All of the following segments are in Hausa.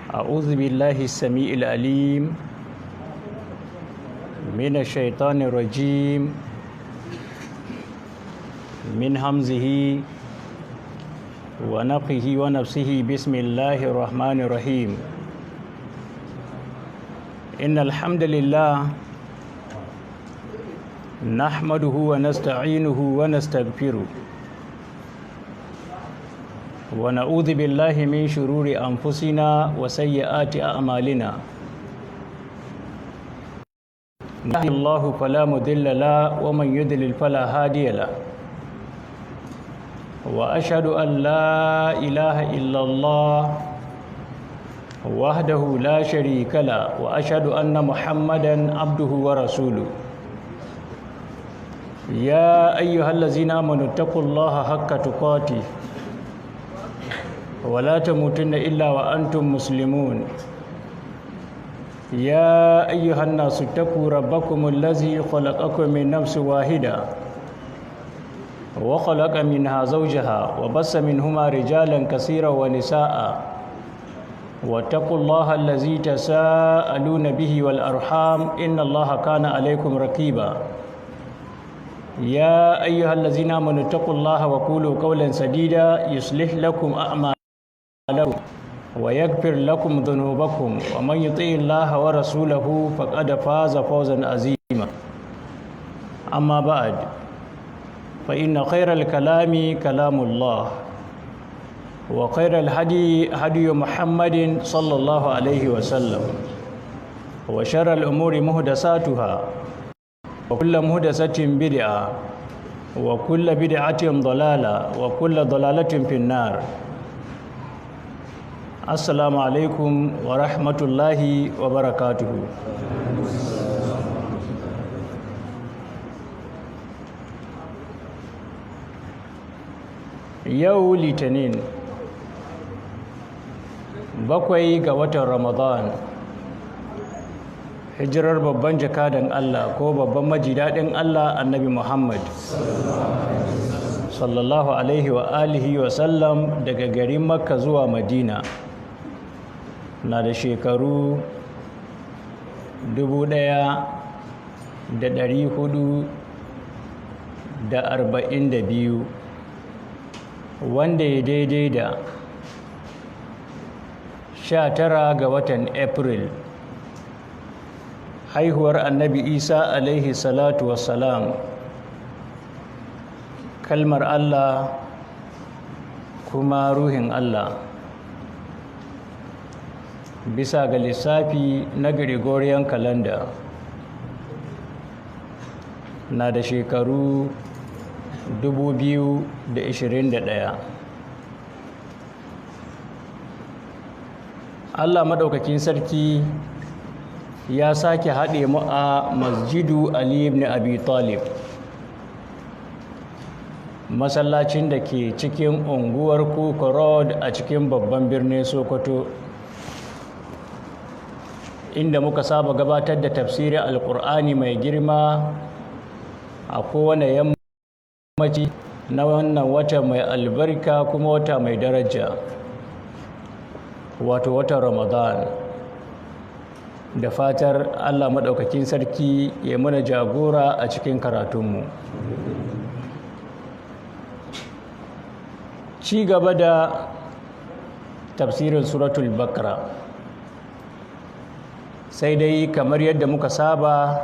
أعوذ بالله السميع العليم من الشيطان الرجيم من همزه ونفخه ونفسه بسم الله الرحمن الرحيم إن الحمد لله نحمده ونستعينه ونستغفره ونعوذ بالله من شرور أنفسنا وسيئات أعمالنا يهده الله فلا مضل له ومن يضلل فلا هادي له وأشهد أن لا إله إلا الله وحده لا شريك له وأشهد أن محمدا عبده ورسوله يا أيها الذين آمنوا اتقوا الله حق تقاته ولا تموتن إلا وأنتم مسلمون يا أيها الناس اتقوا ربكم الذي خلقكم من نفس واحدة وخلق منها زوجها وبث منهما رجالا كثيرا ونساء واتقوا الله الذي تساءلون به والأرحام إن الله كان عليكم رقيبا يا أيها الذين آمنوا اتقوا الله وقولوا قولا سديدا يصلح لكم أعمالكم ويغفر لكم ذنوبكم ومن يطع الله ورسوله فقد فاز فوزا عظيما أما بعد فإن خير الكلام كلام الله وخير الهدي هدي محمد صلى الله عليه وسلم وشر الأمور محدثاتها وكل محدثة بدعة وكل بدعة ضلالة وكل ضلالة في النار. السلام عليكم ورحمة الله وبركاته. Yau Litinin 7 ga watan Ramadan, hijirar babban jakadan Allah ko babban majidadin Allah Annabi Muhammad sallallahu alaihi wa alihi wa sallam daga garin Makka zuwa Madina na da shekaru 1442 wanda ya daidai da 19 ga watan April haihuwar Annabi Isa alaihi salatu wassalam, kalmar Allah kuma ruhin Allah, bisa ga lissafi na Gregorian calendar na da shekaru 2021. Allah maɗaukakin sarki ya sake haɗe mu a Masjidu Ali ibn Abi Talib, masallacin da ke cikin unguwar Kuka Road a cikin babban birnin Sokoto, inda muka saba gabatar da tafsirin Alƙur'ani mai girma a kowane yammaci na wannan wata mai albarka kuma wata mai daraja, wato watan Ramadan. Da fatar Allah maɗaukakin sarki ya mana jagora a cikin karatunmu. Ci gaba da tafsirin suratul Baqara, sai dai kamar yadda muka saba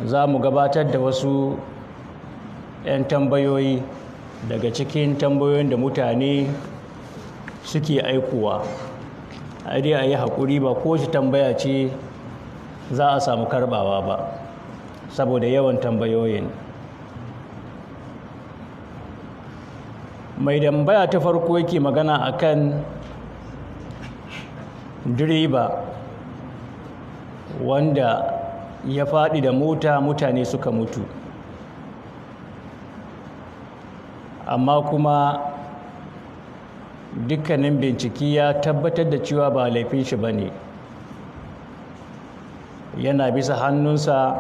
za mu gabatar da wasu 'yan tambayoyi daga cikin tambayoyin da mutane suke aikowa. A dai a yi haƙuri, ba kowace tambaya ce za a samu karɓawa ba saboda yawan tambayoyin. Mai tambaya ta farko yake magana akan direba wanda ya faɗi da mota, mutane suka mutu, amma kuma dukkanin bincike ya tabbatar da cewa ba laifin shi bane, yana bisa hannunsa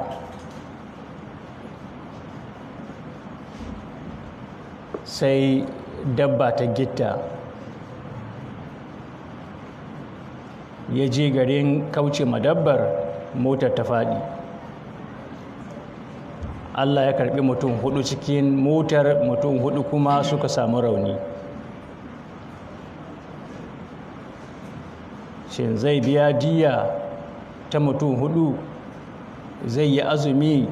sai dabba ta gitta, ya je garin kauce ma dabbar, motar ta faɗi. Allah ya karɓi mutum 4 cikin motar, mutum 4 kuma suka samu rauni. Shin zai biya diya ta mutum 4? Zai yi azumi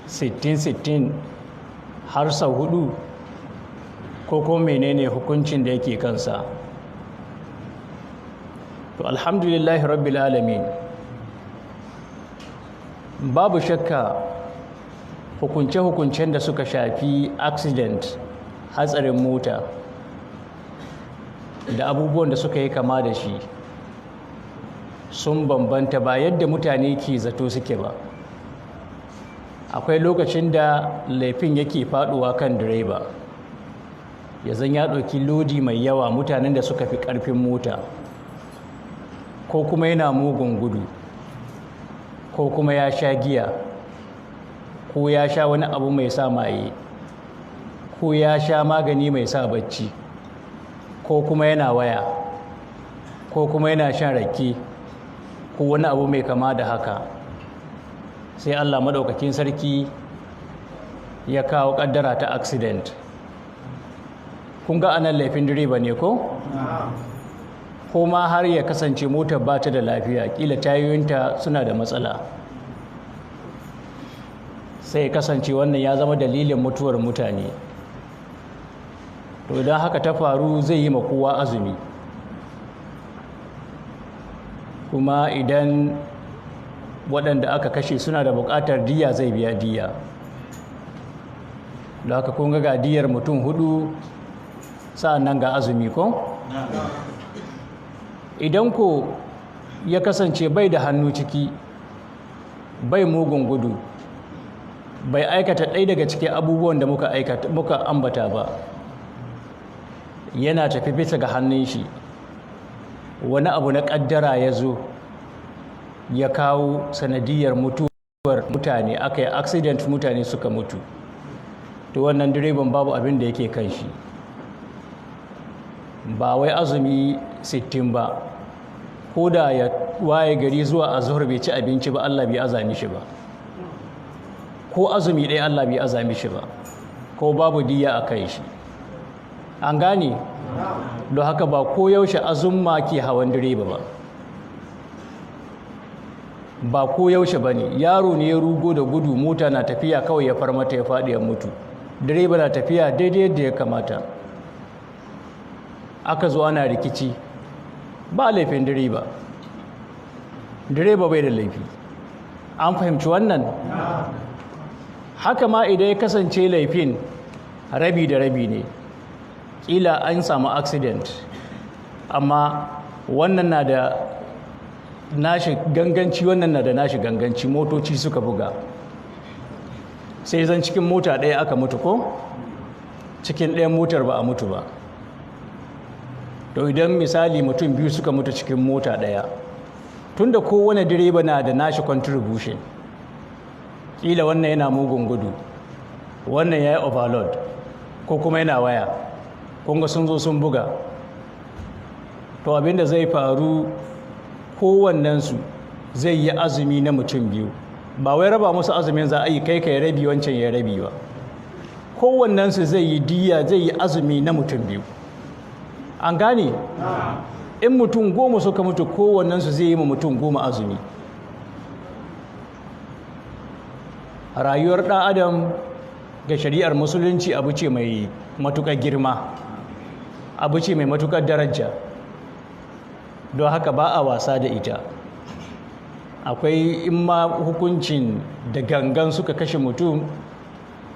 60-60 har sau 4, ko kuma menene hukuncin da yake kansa? To alhamdulillahi rabbil alamin, babu shakka hukunce-hukuncen da suka shafi accident, hatsarin mota da abubuwan da suka yi kama da shi sun bambanta, ba yadda mutane ke zato suke ba. Akwai lokacin da laifin yake faduwa kan direba, ya zan ya ɗauki lodi mai yawa, mutanen da suka fi ƙarfin mota, ko kuma yana mugun gudu, ko kuma ya sha giya, ko ya sha wani abu mai sa maye, ko ya sha magani mai sa bacci, ko kuma yana waya, ko kuma yana shan rake, ko wani abu mai kama da haka. Sai Allah maɗaukakin sarki ya kawo ƙaddara ta accident. Kun ga anan laifin direba ne ko? Ko ma har ya kasance motar ba ta da lafiya, ƙila tayoyinta suna da matsala, sai ya kasance wannan ya zama dalilin mutuwar mutane. To idan haka ta faru, zai yi ma kowa azumi. Kuma idan waɗanda aka kashe suna da buƙatar diya, zai biya diya. Da haka kun ga diyar mutum 4, sa'an nan ga azumi ko? Idan ko ya kasance bai da hannu ciki, bai mugun gudu, bai aikata ɗaya daga cikin abubuwan da muka ambata ba, yana tafi bisa ga hannun shi, wani abu na ƙaddara ya zo ya kawo sanadiyar mutuwar mutane, aka yi accident, mutane suka mutu, to wannan direban babu abin da yake kan shi, ba wai azumi 60 ba, ko da ya waye gari zuwa azhar bai ci abinci ba, Allah bai azami shi ba, ko azumi ɗaya Allah bai azami shi ba, ko babu diya a kai shi. An gane? Don haka ba ko yaushe azumma ke hawan direba ba, ba ko yaushe ba ne. Yaro ne ya rugo da gudu, mota na tafiya, kawai ya farmata ya faɗi ya mutu, direba na tafiya daidai yadda ya kamata, aka zo ana rikici, ba laifin direba, direba bai da laifi. An fahimci wannan? Haka ma idan ya kasance laifin rabi da rabi ne, ƙila an samu accident, amma wannan na da nashi ganganci, wannan na da nashi ganganci, motoci suka buga, sai zan cikin mota ɗaya aka mutu ko cikin ɗayan motar ba a mutu ba. To idan misali mutum 2 suka mutu cikin mota ɗaya, tunda kowane direba na da nashi contribution, ƙila wannan yana mugun gudu, wannan ya yi overload, ko kuma yana waya, kunga sun zo sun buga, to abinda zai faru, kowannensu zai yi azumi na mutum 2, ba wai raba musu azumin za a yi kai ya rabi wancan ya rabi ba, kowannensu zai yi diya, zai yi azumi na mutum 2. An gane? In mutum 10 suka mutu, kowannensu zai yi ma mutum 10 azumi. Rayuwar ɗan adam ga shari'ar musulunci abu ce mai matuƙar girma, abu ce mai matuƙar daraja, don haka ba a wasa da ita. Akwai in ma hukuncin da gangan suka kashe mutum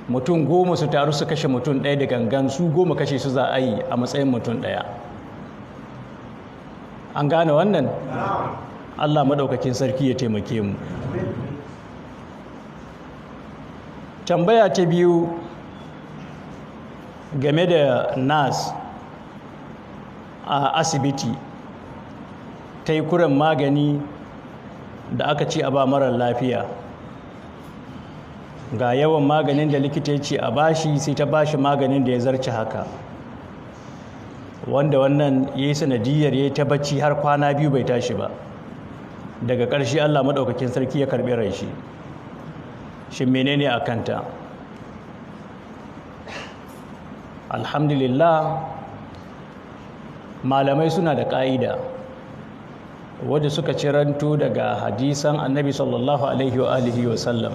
10 su taru su kashe mutum 1 da gangan, su 10 kashe su za a yi a matsayin mutum 1. An gane wannan? Allah maɗaukakin sarki ya taimake mu. Tambaya ta biyu game da nas a asibiti ta yi kuren magani da aka ce a ba marar lafiya, ga yawan maganin da likita ya ce a bashi, sai ta bashi maganin da ya zarce haka. wanda wannan ya yi sanadiyar ya yi ta bacci har kwana 2 bai tashi ba, daga ƙarshe Allah maɗaukakin sarki ya karɓi rai shi. Shin menene a kanta? Alhamdulillah, malamai suna da ƙa'ida wadda suka ciranto daga hadisan annabi sallallahu alaihi wa alihi wa sallam.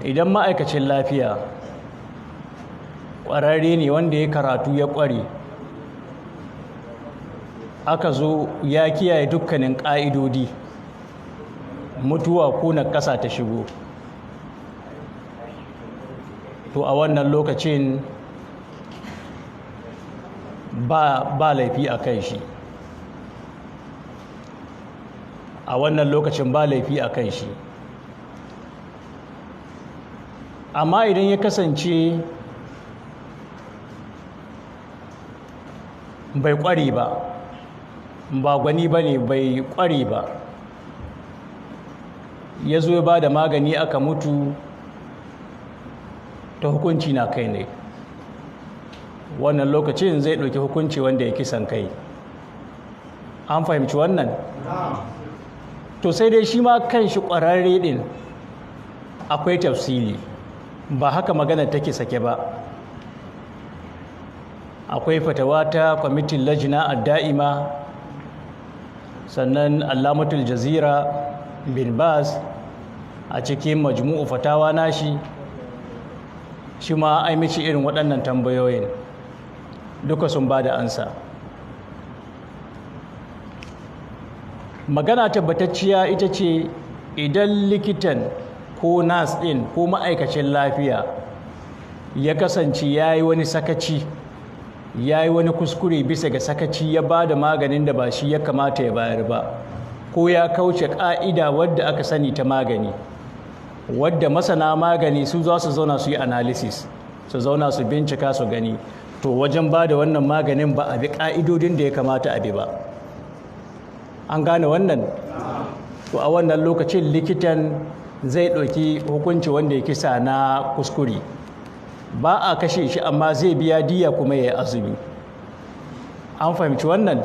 Idan ma'aikacin lafiya ƙwararre ne wanda ya karatu ya ƙware, aka zo ya kiyaye dukkanin ƙa'idodi, mutuwa ko na ƙasa ta shigo, to a wannan lokacin ba laifi a kan shi. A wannan lokacin ba laifi a kan shi. Amma idan ya kasance bai ƙware ba gwani ba ne, bai ƙware ba, ya zo ya ba da magani aka mutu, ta hukunci na kai ne. Wannan lokacin zai ɗauki hukunci wanda ya kisan kai. An fahimci wannan? To sai dai shi ma kan shi ƙwararre ɗin akwai tafsiri, ba haka magana take sake ba. Akwai fatawa ta kwamitin lajina ad-da'ima, sannan Allamatul Jazira bin Baz a cikin majmu'u fatawa nashi, shi ma ai mishi irin waɗannan tambayoyin, duka sun ba da ansa. Magana tabbatacciya ita ce, idan likitan ko nas ɗin ko ma'aikacin lafiya ya kasance ya yi wani sakaci, ya yi wani kuskure bisa ga sakaci, ya ba da maganin da ba shi ya kamata ya bayar ba, ko ya kauce ƙa'ida wadda aka sani ta magani, wadda masana magani su za su zauna su yi analysis, su zauna su bincika su gani, to wajen ba da wannan maganin ba a bi ƙa'idodin da ya kamata a bi ba. An gane wannan? To a wannan lokacin likitan zai ɗauki hukunci wanda ya kisa na kuskure. Ba a kashe shi, amma zai biya diya kuma ya yi azumi. An fahimci wannan?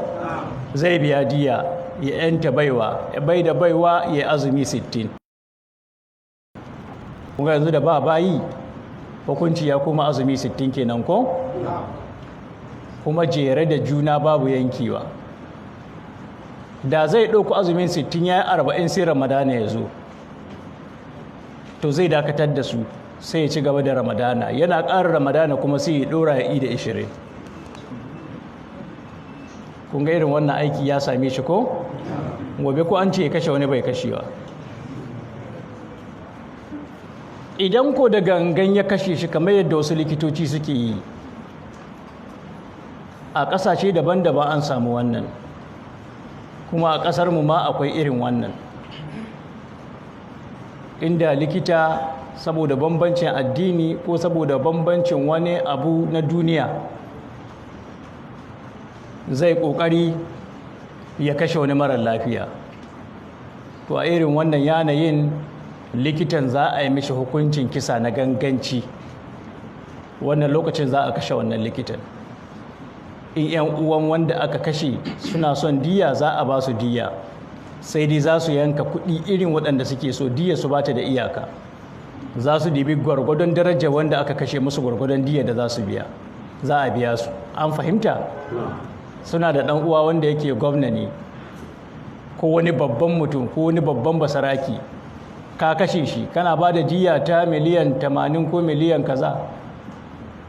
Zai biya diya, ya yanta baiwa, ya bai da baiwa ya yi azumi 60. Kuma yanzu da ba bayi, hukunci ya kuma azumi 60 kenan ko? Kuma jere da juna babu yankewa. Da zai ɗauku azumin 60 ya yi 40 sai Ramadana ya zo, to zai dakatar da su sai ya ci gaba da Ramadana, yana ƙara Ramadana kuma sai ya ɗora ya yi da 20. Kun ga irin wannan aiki ya same shi ko? Gobe ko an ce ya kashe wani bai kashewa. Idan ko da gangan ya kashe shi kamar yadda wasu likitoci suke yi, a ƙasashe daban-daban an samu wannan, kuma a ƙasarmu ma akwai irin wannan, inda likita saboda bambancin addini ko saboda bambancin wani abu na duniya zai ƙoƙari ya kashe wani marar lafiya. To a irin wannan yanayin likitan za a yi mishi hukuncin kisa na ganganci. Wannan lokacin za a kashe wannan likitan. In 'yan uwan wanda aka kashe suna son diya, za a ba su diya, sai dai za su yanka kuɗi irin waɗanda suke so, diya su ba ta da iyaka. Za su dibi gwargwadon daraja wanda aka kashe musu gwargwadon diya da za su biya, za a biya su. An fahimta? Suna da ɗan uwa wanda yake gwamna ne, ko wani babban mutum ko wani babban basaraki, ka kashe shi, kana ba da diya ta miliyan 80 ko miliyan kaza,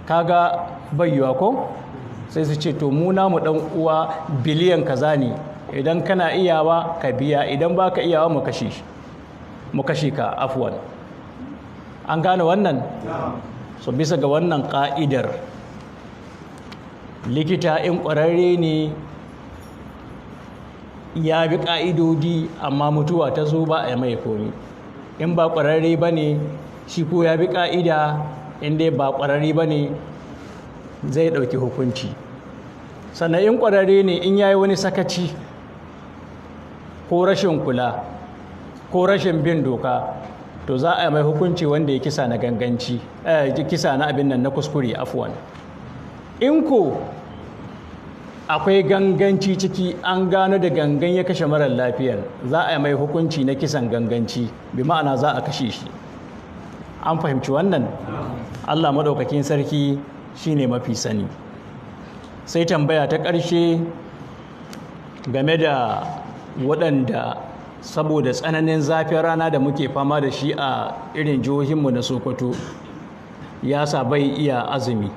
kaga bayyuwa ko? Sai su ce to mu namu ɗan uwa biliyan kaza ne, idan kana iyawa ka biya, idan baka iyawa mu kashe ka, afwan. An gane wannan? So bisa ga wannan ƙa'idar, likita in ƙwararre ne ya bi ƙa'idodi amma mutuwa ta zo ba a mai komi. In ba ƙwararre ba ne, shi ko ya bi ƙa'ida, inda ba ƙwararre ba ne zai ɗauki hukunci. Sannan in ƙwararre ne, in ya yi wani sakaci ko rashin kula ko rashin bin doka, to za a mai hukunci wanda ya kisa na ganganci, kisa na abin nan na kuskure, afwan. in ko akwai ganganci ciki, an gano da gangan ya kashe marar lafiyar, za a yi mai hukunci na kisan ganganci, bi ma'ana za a kashe shi. An fahimci wannan? Allah maɗaukakin sarki shine mafi sani. Sai tambaya ta ƙarshe game da waɗanda saboda tsananin zafin rana da muke fama da shi a irin jihohinmu na Sokoto ya sa bai iya azumi.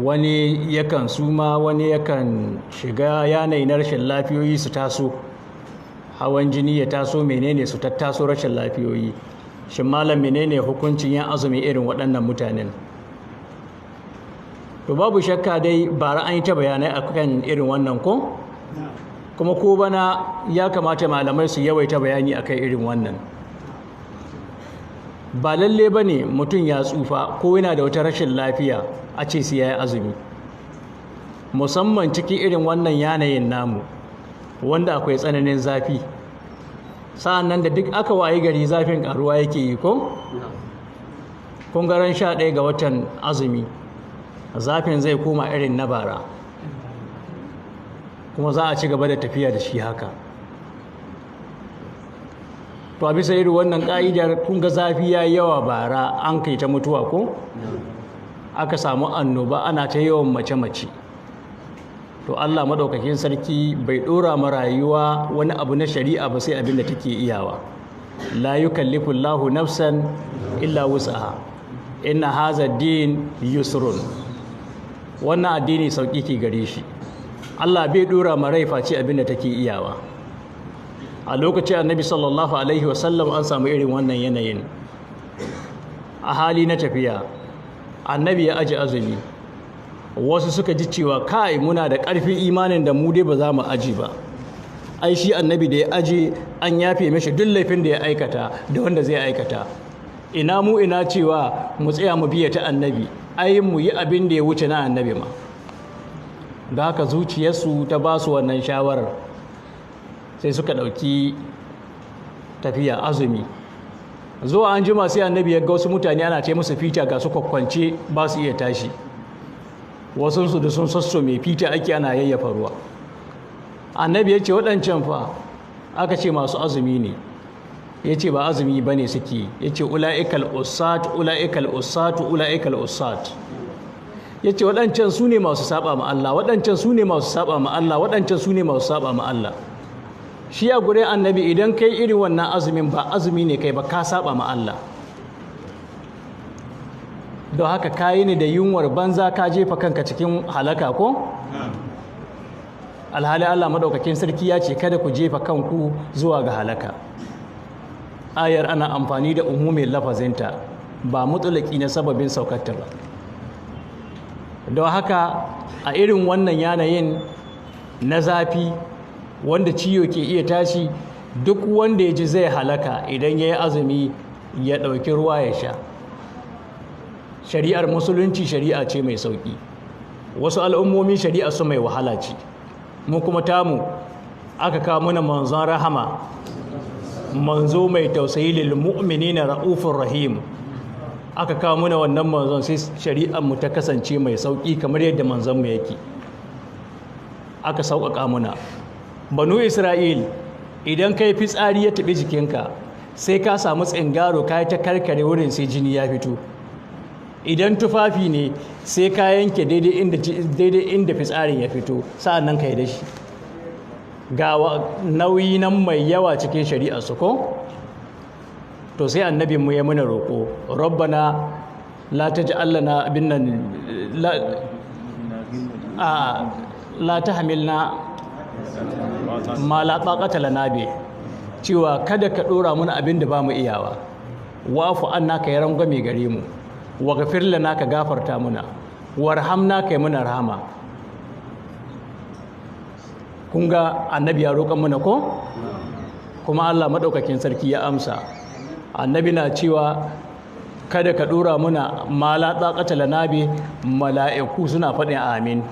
Wani yakan suma, wani yakan shiga yanayi na rashin lafiyoyi su taso, hawan jini ya taso, menene su tattaso rashin lafiyoyi. Shin malam menene hukuncin yin azumi irin waɗannan mutanen? To babu shakka dai bara an yi ta bayanai akan irin wannan ko? Kuma ko bana ya kamata malamai su yawaita bayani akan irin wannan. Ba lalle ba ne mutum ya tsufa ko yana da wata rashin lafiya a ce sai ya yi azumi, musamman cikin irin wannan yanayin namu wanda akwai tsananin zafi. Sa'an nan da duk aka wayi gari zafin karuwa yake yi ko? Kun ga ran 11 ga watan azumi zafin zai koma irin na bara, kuma za a ci gaba da tafiya da shi haka. To a bisa irin wannan ƙa'idar, kun ga zafi ya yi yawa bara, an kai ta mutuwa ko? Aka samu annoba, ana ta yawan mace-mace. To Allah maɗaukakin sarki bai ɗora ma rayuwa wani abu na shari'a ba sai abin da take iyawa. La yukallifu Allahu nafsan illa wus'aha. Inna hadha ad-din yusrun. Wannan addini sauƙi ke gare shi. Allah bai ɗora ma rai face abin da take iyawa. A lokacin Annabi sallallahu alaihi wasallam an samu irin wannan yanayin. A hali na tafiya, Annabi ya aji azumi. Wasu suka ji cewa kai muna da ƙarfin imanin da mu dai ba za mu aji ba. Ai shi Annabi da ya aji an yafe mishi duk laifin da ya aikata da wanda zai aikata. Ina mu ina cewa mu tsaya mu biya ta Annabi, ai mu yi abin da ya wuce na Annabi ma. Da haka zuciyarsu ta ba su wannan shawarar, sai suka ɗauki tafiya azumi. Zuwa an jima sai Annabi ya ga wasu mutane ana ce musu fita ga su kwakwance ba su iya tashi. Wasunsu da sun sasso mai fita ake ana yayyafa ruwa. Annabi ya ce waɗancan fa, aka ce masu azumi ne. Ya ce ba azumi ba ne suke. Ya ce ula'ikal usat, ula'ikal usat, ula'ikal usat. Ya ce waɗancan su ne masu saba ma Allah, waɗancan su ne masu saba ma Allah, waɗancan su ne masu saba ma Allah. Shi a gure Annabi idan kai irin wannan azumin ba azumi ne kai ba, ka saba ma Allah. Don haka kayi ne da yunwar banza, ka jefa kanka cikin halaka ko? Alhali Allah maɗaukakin sarki ya ce kada ku jefa kanku zuwa ga halaka. Ayar ana amfani da umumin lafazinta, ba mutulaki na sababin saukarta ba. Don haka a irin wannan yanayin na zafi wanda ciwo ke iya tashi, duk wanda ya ji zai halaka idan ya yi azumi ya ɗauki ruwa ya sha. Shari'ar musulunci shari'a ce mai sauƙi. Wasu al'ummomi shari'a su mai wahala ce. Mu kuma tamu aka kawo mana manzon rahama, manzo mai tausayi lil mu'minina ra'ufur rahim. Aka kawo mana wannan manzon sai shari'ar mu ta kasance mai sauƙi kamar yadda manzon mu yake. Aka sauƙaƙa muna. Banu Isra'il, idan kai fitsari ya taɓi jikinka sai ka samu tsingaro ka yi ta karkare wurin sai jini ya fito. Idan tufafi ne sai ka yanke daidai inda fitsarin ya fito, sa'an nan ka yi da shi. Ga nauyi nan mai yawa cikin shari'ar su ko? To sai annabinmu ya muna roƙo, rabbana la taj'al lana abin nan la tahmilna ma la taqata lana bi, cewa kada ka dora mana abin da bamu iyawa. Wa'fu anna ka yaran game gare mu, waghfir lana ka gafarta muna, warhamna kai muna rahama. Kun ga annabi ya roƙan muna ko? Kuma Allah madaukakin sarki ya amsa. Annabi na cewa kada ka dora muna ma la taqata lana bi, mala'iku suna faɗin amin.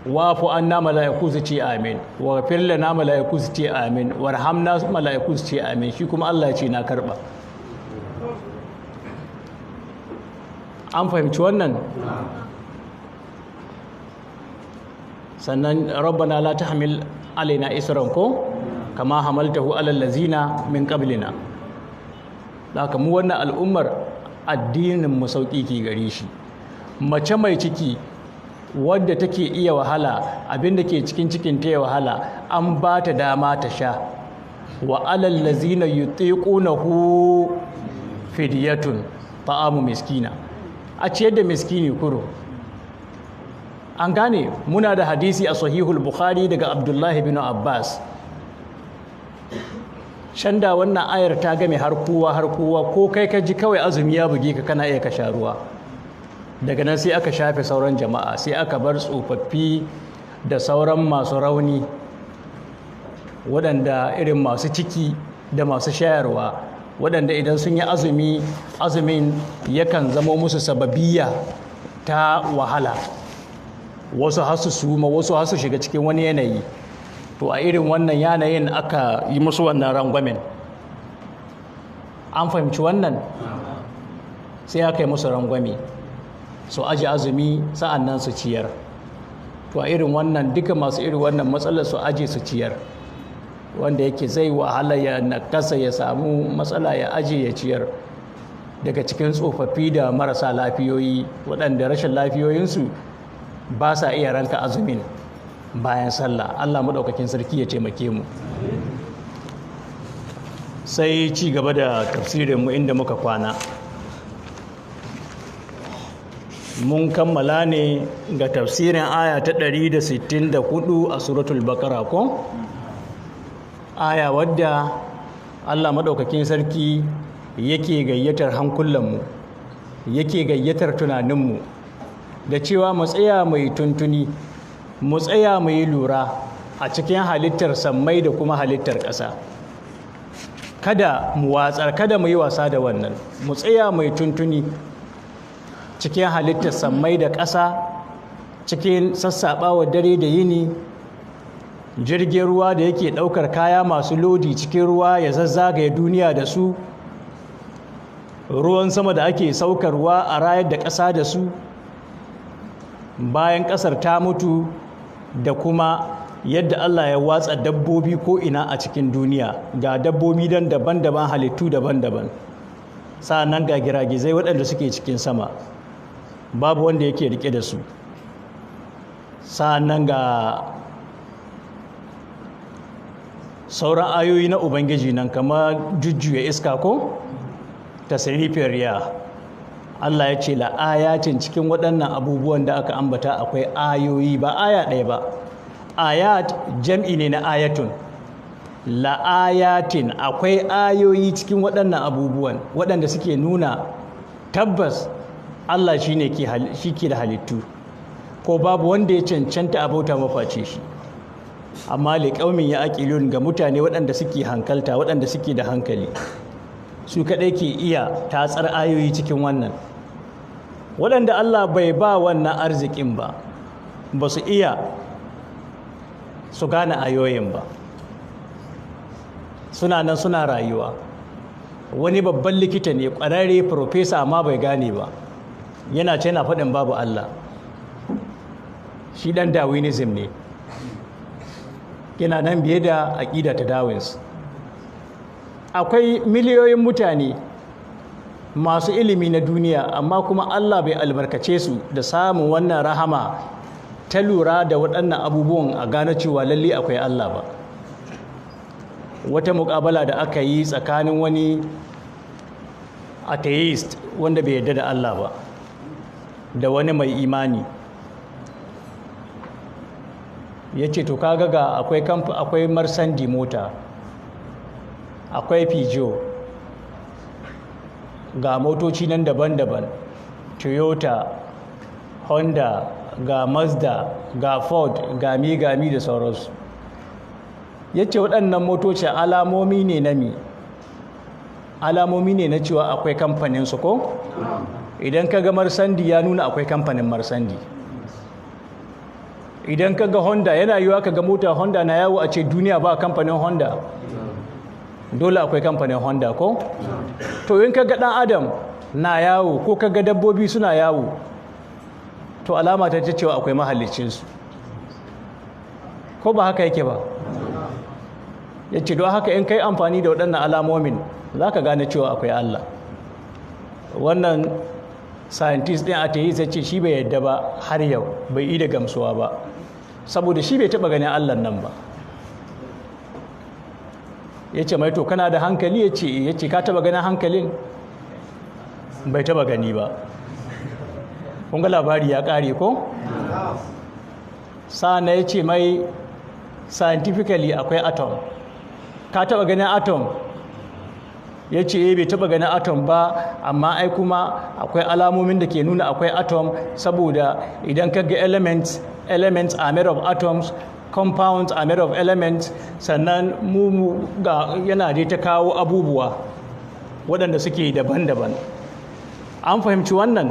Wafu anna mala'iku su ce amin, wa ghafir lana mala'iku su ce amin, warhamna mala'iku su ce amin. Shi kuma Allah ya ce na karba. an fahimci wannan? Sannan rabbana la tahmil alaina isran ko kama hamaltahu alal ladzina min qablina. Haka mu wannan al'ummar addinin mu sauki ke gare shi. Mace mai ciki wadda take iya wahala, abinda ke cikin cikin ta ya wahala, an ba ta dama ta sha. Wa alal ladzina yutiqunahu fidyatun ta'amu miskina, a ciyar da miskini kuro. An gane, muna da hadisi a sahihul bukhari daga abdullahi bin abbas. Shanda wannan ayar ta game har kowa ko kai ka ji kawai azumi ya buge ka kana iya ka sha ruwa. Daga nan sai aka shafe sauran jama'a, sai aka bar tsofaffi da sauran masu rauni, waɗanda irin masu ciki da masu shayarwa, waɗanda idan sun yi azumin yakan zama musu sababiyya ta wahala, wasu hasu suma, wasu hasu shiga cikin wani yanayi. To a irin wannan yanayin aka yi musu wannan rangwamen. An fahimci wannan? Sai aka yi musu rangwame, su aji azumi sa'an nan su ciyar. To a irin wannan duka masu irin wannan matsalar su aji su ciyar, wanda yake zai wahala ya nakasa ya samu matsala ya aji ya ciyar. Daga cikin tsofaffi da marasa lafiyoyi, waɗanda rashin lafiyoyinsu ba sa iya ranka azumin bayan sallah. Allah maɗaukakin sarki ya taimake mu. Sai ci gaba da tafsirinmu inda muka kwana. Mun kammala ne ga tafsirin aya ta 164 a suratul Baqara ko? Aya wadda Allah maɗaukakin sarki yake gayyatar hankulanmu, yake gayyatar tunaninmu da cewa mu tsaya mai tuntuni, mu tsaya mai lura a cikin halittar sammai da kuma halittar ƙasa. Kada mu watsar, kada mu yi wasa da wannan. Mu tsaya mai tuntuni cikin halittar sammai da ƙasa, cikin sassaɓawa dare da yini, jirgin ruwa da yake ɗaukar kaya masu lodi cikin ruwa ya zazzagaye duniya da su, ruwan sama da ake saukarwa a rayar da ƙasa da su bayan ƙasar ta mutu, da kuma yadda Allah ya watsa dabbobi ko ina a cikin duniya, ga dabbobi dan daban-daban, halittu daban-daban, sa'annan ga giragizai waɗanda suke cikin sama babu wanda yake rike da su, sa'annan ga sauran ayoyi na Ubangiji nan kamar jujjuya iska ko tasrifin riya. Allah ya ce la'ayatin, cikin waɗannan abubuwan da aka ambata akwai ayoyi, ba aya ɗaya ba. Ayat jam'i ne na ayatun. La'ayatin, akwai ayoyi cikin waɗannan abubuwan waɗanda suke nuna tabbas Allah shi ke da halittu, ko babu wanda ya cancanta a bauta maface shi. Amma liƙaumin ya aƙilun, ga mutane waɗanda suke hankalta, waɗanda suke da hankali, su kaɗai ke iya tatsar ayoyi cikin wannan. Waɗanda Allah bai ba wannan arzikin ba, ba su iya su gane ayoyin ba, suna nan suna rayuwa. Wani babban likita ne, ƙwararre profesa, amma bai gane ba, yana ce na faɗin babu Allah. Shi ɗan Darwinism ne, yana nan biye da aƙida ta Darwins. Akwai miliyoyin mutane masu ilimi na duniya, amma kuma Allah bai albarkace su da samun wannan rahama ta lura da waɗannan abubuwan a gane cewa lalle akwai Allah ba. Wata muƙabala da aka yi tsakanin wani atheist wanda bai yarda da Allah ba da wani mai imani, ya ce to kaga ga akwai Marsandi mota, akwai Peugeot, ga motoci nan daban-daban, Toyota, Honda, ga Mazda, ga Ford, gami da sauransu. Ya ce waɗannan motoci alamomi ne na mi, alamomi ne na cewa akwai kamfaninsu ko? Idan ka ga Marsandi ya nuna akwai kamfanin Marsandi. Idan ka ga Honda, yana yiwuwa ka ga mota Honda na yawo a ce duniya ba kamfanin Honda, dole akwai kamfanin Honda ko? To in ka ga ɗan Adam na yawo ko kaga dabbobi suna yawo to alama ta cewa akwai mahallicinsu, ko ba haka yake ba? Ya ce don haka in kai amfani da waɗannan alamomin za ka gane cewa akwai Allah. Wannan scientist ɗin atheist ya ce shi bai yadda ba har yau, bai yi da gamsuwa ba, saboda shi bai taɓa ganin Allah nan ba. Ya ce mai to kana da hankali? Ya ce ka taɓa ganin hankalin? Bai taɓa gani ba. Kun ga labari ya ƙare ko? Sa'ana ya ce mai scientifically akwai atom. Ka taɓa ganin atom? Ya ce bai taɓa ganin atom ba, amma ai kuma akwai alamomin da ke nuna akwai atom, saboda idan ka ga elements are made of atoms, compounds are made of elements, sannan mu ga yana dai ta kawo abubuwa waɗanda suke daban-daban. An fahimci wannan?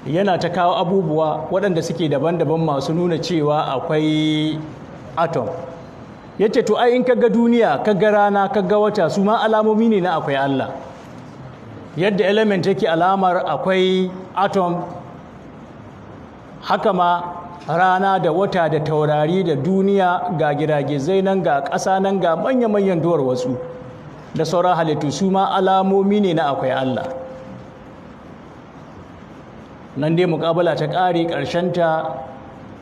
Yana ta kawo abubuwa waɗanda suke daban-daban masu nuna cewa akwai atom. Ya ce to ai in kaga duniya, kaga rana, kaga wata, su ma alamomi ne na akwai Allah. Yadda element yake alamar akwai atom, haka ma rana da wata da taurari da duniya, ga giragizai nan, ga ƙasa nan, ga manya-manyan duwar wasu da sauran halittu, su ma alamomi ne na akwai Allah. Nan dai muƙabala ta ƙare, ƙarshenta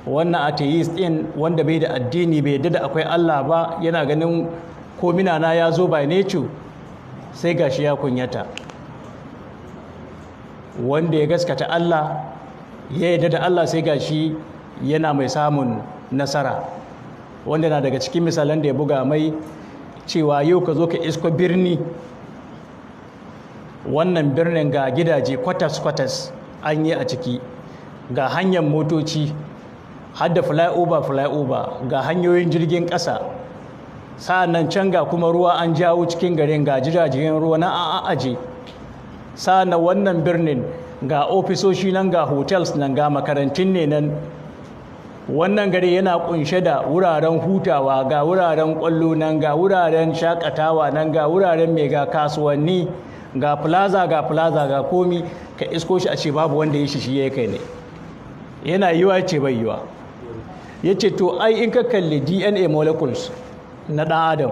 wannan atheist ɗin wanda bai da addini, bai yadda da akwai Allah ba, yana ganin komina na ya zo by nature, sai gashi ya kunyata. Wanda ya gaskata Allah, ya yadda da Allah, sai gashi yana mai samun nasara. Wanda na daga cikin misalan da ya buga mai cewa yau ka zo ka isko birni, wannan birnin ga gidaje kwatas-kwatas an yi a ciki, ga hanyar motoci, har da flyover, ga hanyoyin jirgin ƙasa, sa'annan can ga kuma ruwa an jawo cikin garin, ga jiragen ruwa na an aje, sa'annan wannan birnin ga ofisoshi nan, ga hotels nan, ga makarantun ne nan. Wannan gari yana kunshe da wuraren hutawa, ga wuraren kwallo nan, ga wuraren shakatawa nan, ga wuraren mega kasuwanni, ga plaza ga komi. Ka isko shi a ce babu wanda ya shi ya kai ne, yana yiwa ce bai yiwa. Ya ce to ai in ka kalli DNA molecules na ɗan adam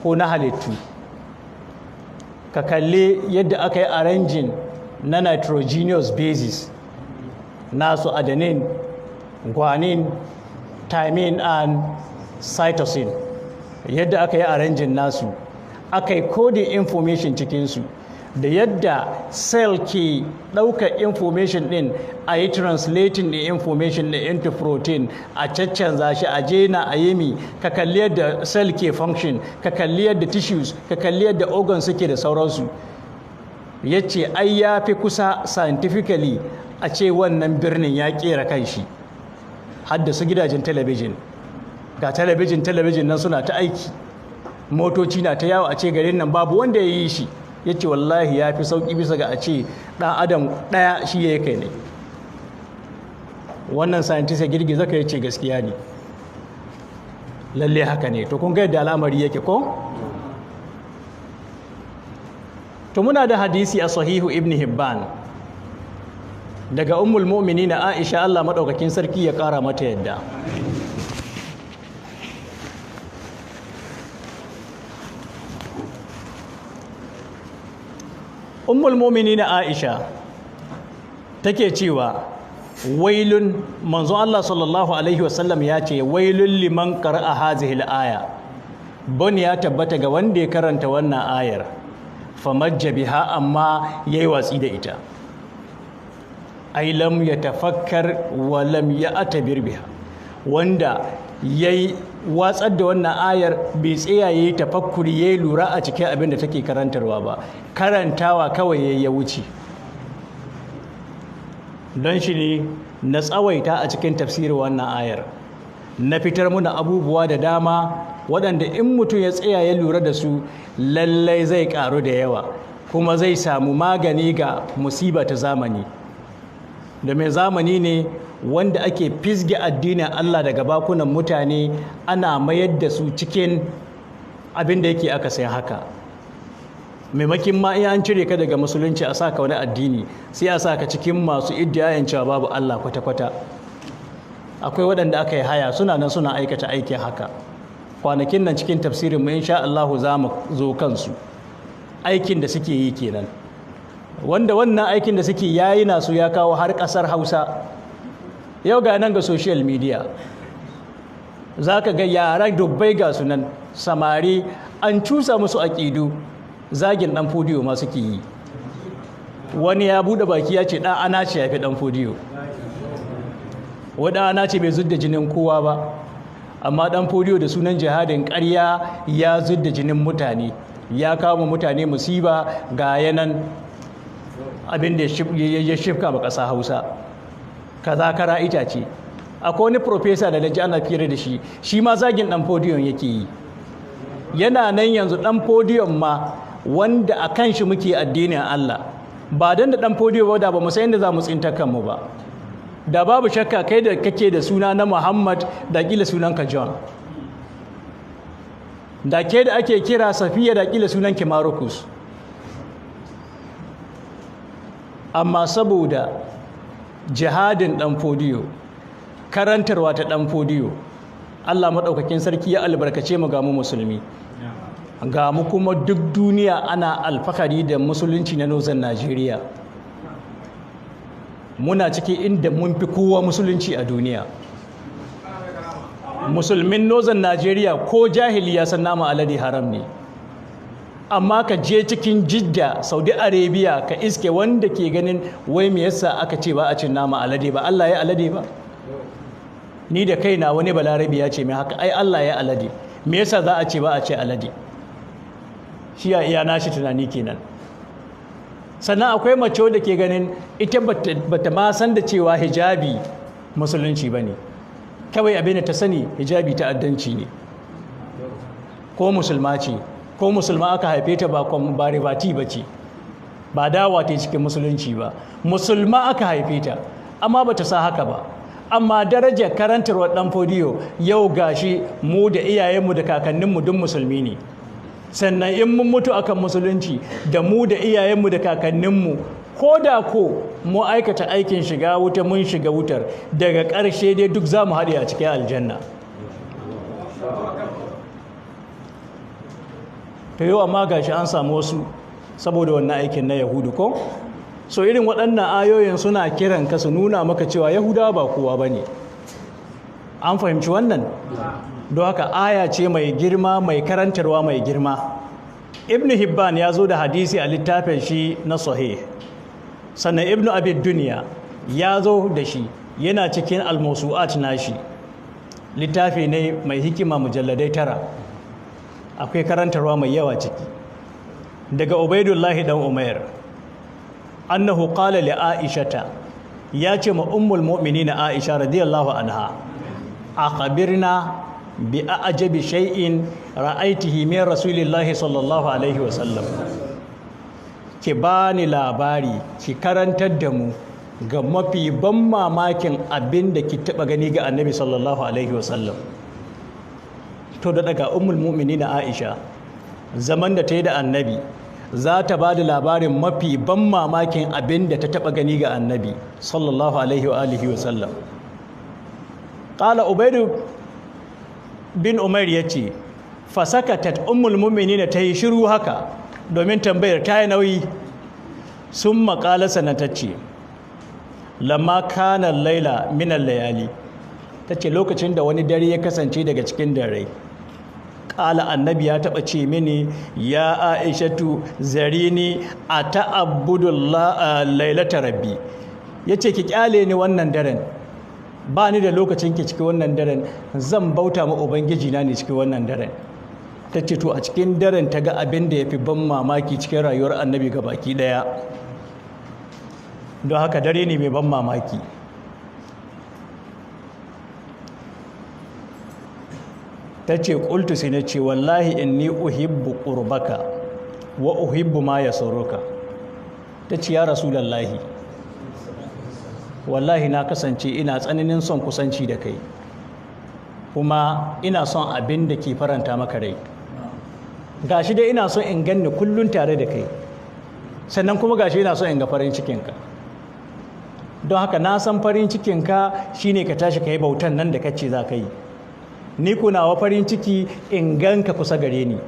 ko na halittu, ka kalli yadda aka yi arranging na nitrogenous bases nasu, adenine, guanine, thymine and cytosine, yadda aka yi arranging nasu, aka yi coding information cikinsu, da yadda cell ke ɗaukar information ɗin a yi translating the information ɗin into protein, a caccanza shi, a jena a yimi. Ka kalli yadda cell ke function, ka kalli yadda tissues, ka kalli yadda organs suke da sauransu. Ya ce ai ya fi kusa scientifically a ce wannan birnin ya ƙera kanshi, haddasa gidajen talabijin, ga talabijin nan suna ta aiki, motoci na ta yawo, a ce garin nan babu wanda ya yi shi. Ya ce wallahi ya fi sauƙi bisa ga a ce ɗan adam ɗaya shi ya kai ne. Wannan scientist ya girgiza ka, ya ce gaskiya ne, lalle haka ne. To kun ga yadda al'amari yake ko? To muna da hadisi a sahihu ibn Hibban daga ummul mu'minin Aisha, Allah madaukakin sarki ya ƙara mata yadda. Ummul mu'minin Aisha take cewa wailun, manzo Allah sallallahu alaihi wasallam ya ce wailun liman qara'a hazihi al-aya, bani ya tabbata ga wanda ya karanta wannan ayar, famajja biha, amma yayi watsi da ita. Ai lam yatafakkar wa lam ya'tabir biha, wanda yayi watsar da wannan ayar, bai tsaya yayi tafakkuri, yayi lura a cikin abin da take karantarwa ba, karantawa kawai ya wuce. Don shi ne na tsawaita a cikin tafsirin wannan ayar, na fitar muna abubuwa da dama waɗanda in mutum ya tsaya ya lura da su, lallai zai ƙaru da yawa, kuma zai samu magani ga musiba ta zamani. Da mai zamani ne wanda ake fisge addinin Allah daga bakunan mutane, ana mayar da su cikin abin da yake aka sai haka. maimakin ma iya an cire ka daga musulunci a saka wani addini sai a saka cikin masu iddiyayen cewa babu Allah kwata-kwata. Akwai waɗanda aka yi haya suna nan suna aikata aikin haka. Kwanakin nan cikin tafsirin mu insha Allah za mu zo kansu. Aikin da suke yi kenan, wanda wannan aikin da suke yayi nasu ya kawo har ƙasar Hausa. Yau ga nan ga social media za ka ga yara dubbai ga sunan samari an cusa musu aƙidu zagin ɗan fodiyo ma suke yi. Wani ya buɗe baki ya ce ɗan ana ce ya fi ɗan fodiyo, wadda ana ce bai zudda jinin kowa ba, amma ɗan fodiyo da sunan jihadin ƙarya ya zudda jinin mutane, ya kawo mutane musiba ga yanan abin da ya shifka ba ƙasa Hausa. Kaza kara itace. Akwai wani profesa da naji ana fira da shi ma zagin ɗan fodiyon yake yi. Yana nan yanzu ɗan fodiyon ma wanda a kan shi muke addinin Allah, ba don da ɗan fodiyo ba da ba mu san yadda za mu tsinta kanmu ba. Da babu shakka kai da kake da suna na Muhammad da kila sunanka John, da ke da ake kira Safiya da kila sunanki Marukus. Amma saboda jihadin ɗan fodiyo, karantarwa ta ɗan fodiyo, Allah maɗaukakin sarki ya albarkace mu ga mu musulmi, ga mu kuma duk duniya ana alfahari da musulunci na Northern Najeriya. Muna ciki inda mun fi kowa musulunci a duniya. Musulmin Northern Najeriya ko jahili ya san nama alade haram ne, amma ka je cikin Jidda, Saudi Arabia, ka iske wanda ke ganin wai me yasa aka ce ba a cin nama alade, ba Allah ya alade ba. Ni da kaina wani balarabi ya ce mai haka, ai Allah ya alade, me yasa za a ce ba a ce alade? Shi ya iya nashi tunani kenan. Sannan akwai mace da ke ganin ita bata ma san da cewa hijabi musulunci ba ne, kawai abin da ta sani hijabi ta'addanci ne. Ko musulma ce, ko musulma aka haife ta ba ribati ba ce, ba dawa ta cikin musulunci ba, musulma aka haife ta, amma ba ta sa haka ba. Amma darajar karantarwar ɗan fodiyo yau gashi mu da iyayenmu da kakanninmu duk musulmi ne. Sannan in mun mutu akan musulunci da mu da iyayenmu da kakanninmu, ko da ko mu aikata aikin shiga wuta mun shiga wutar, daga ƙarshe dai duk za mu haɗe a cikin aljanna. To yau amma gashi an samu wasu saboda wannan aikin na Yahudu ko? So irin waɗannan ayoyin suna kiran ka su nuna maka cewa Yahudawa ba kowa ba ne. An fahimci wannan? Don haka aya ce mai girma, mai karantarwa mai girma. Ibn Hibban ya zo da hadisi a littafin shi na Sahih. Sannan Ibn Abi Dunya ya zo da shi, yana cikin al-Mawsu'at nashi. Littafi ne mai hikima mujalladai 9. Akwai karantarwa mai yawa ciki. Daga Ubaidullah dan Umair annahu qala li Aishata, ya ce ma ummul mu'minin Aisha radiyallahu anha, akhbirna bi a'jabi shay'in ra'aytihi min rasulillahi sallallahu alaihi wasallam. Ki bani labari, ki karantar da mu ga mafi ban mamakin abin da ki taba gani ga annabi sallallahu alaihi wasallam. To da daga ummul mu'minin Aisha, zaman da ta yi da annabi, za ta ba da labarin mafi ban mamakin abin da ta taba gani ga annabi sallallahu alaihi wa alihi wasallam. Qala Ubaidu bin Umar ya ce, fasakatat ummul mu'minin ta yi shiru haka domin tambayar ta yi nauyi. Sun maƙala sanatacce, lamma kana laila minan layali, ta ce lokacin da wani dare ya kasance daga cikin dare, ƙala annabi ya taɓa ce mini, ya Aishatu zarini a ta'abbudullah lailata rabbi, ya ce ki ƙyale ni wannan daren, ba ni da lokacin ki cikin wannan daren, zan bauta ma ubangiji na ne cikin wannan daren. Ta ce to a cikin daren ta ga abin da ya fi ban mamaki cikin rayuwar annabi ga baki ɗaya, don haka dare ne mai ban mamaki. Ta ce ƙultu sai na ce wallahi inni uhibbu qurbaka wa uhibbu ma yasurruka. Ta ce ya rasulullahi, wallahi na kasance ina tsananin son kusanci da kai, kuma ina son abin da ke faranta maka rai. gashi dai ina so in ganni kullun tare da kai, sannan kuma gashi ina so in ga farin cikinka. Don haka na san farin cikinka shine ka tashi ka yi bautan nan da kace za ka yi. Ni kunawa farin ciki in ganka kusa gare ni,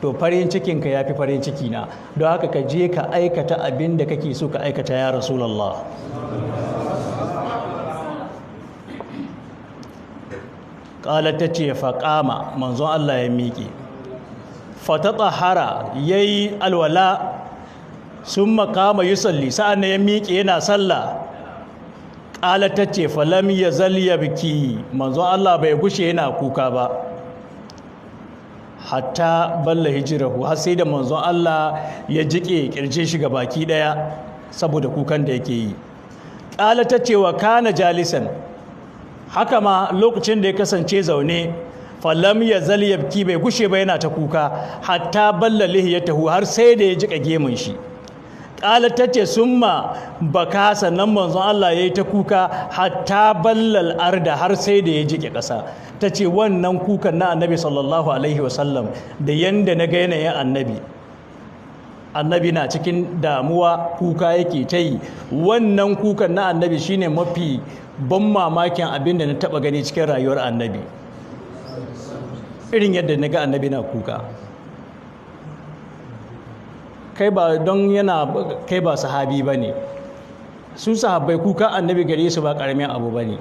to farin cikinka ya fi farin ciki na. Don haka ka je ka aikata abin da kake so ka aikata ya Rasulallah. Ƙalar ta ce faƙama, manzon Allah ya miƙe, fatatahara ya yi alwala, sun makama yi salli, sa'an na ya miƙe yana sallah. Ƙalar ta ce falam ya zaliya biki, manzon Allah bai gushe yana kuka ba, hatta balla hijirahu, har sai da manzon Allah ya jiƙe ƙirjin shi ga baki ɗaya saboda kukan da yake yi. Ƙalar ta ce wa kana jalisan, haka ma lokacin da ya kasance zaune, falam ya zal yabki, bai gushe ba yana ta kuka, hatta balla lihiyatahu, har sai da ya jika gemun shi. Qalat tace summa baka, sannan manzon Allah yayi ta kuka hatta ballal arda, har sai da ya jike ƙasa. Tace wannan kukan na Annabi sallallahu alaihi wasallam, da yanda na ga yanayin Annabi na cikin damuwa kuka yake ta yi. Wannan kukan na Annabi shine mafi ban mamakin abin da na taba gani cikin rayuwar Annabi, irin yadda na ga Annabi na kuka. Kai ba sahabi ba ne, su sahabbai kuka Annabi gare su ba ƙaramin abu ba ne.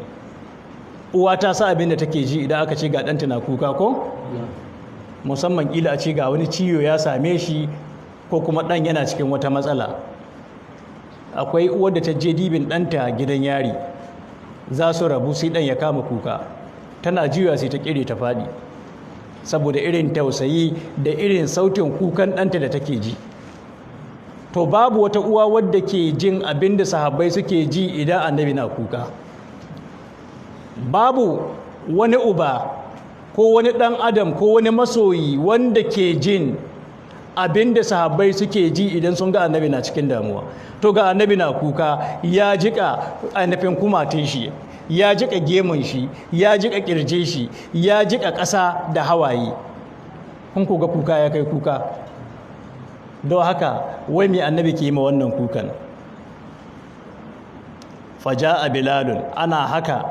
Uwa ta sa abin da take ji idan aka ce ga ɗanta na kuka ko? Musamman ƙila a ce ga wani ciwo ya same shi, ko kuma ɗan yana cikin wata matsala. Akwai uwar da ta je dibin ɗanta gidan yari, za su rabu sai ɗan ya kama kuka, tana jiwa sai ta ƙire ta faɗi, saboda irin tausayi da irin sautin kukan ɗanta da take ji. To babu wata uwa wadda ke jin abin da sahabbai suke ji idan Annabi na kuka. Babu wani uba ko wani ɗan adam ko wani masoyi wanda ke jin abin da sahabbai suke ji idan sun ga Annabi na cikin damuwa. To ga Annabi na kuka, ya jika ainihin kumatin shi, ya jika gemun shi, ya jika kirje shi, ya jika ƙasa da hawaye. Kun ku ga kuka ya kai kuka. Don haka wai mai Annabi ke yi ma wannan kukan? Faja'a Bilalun, ana haka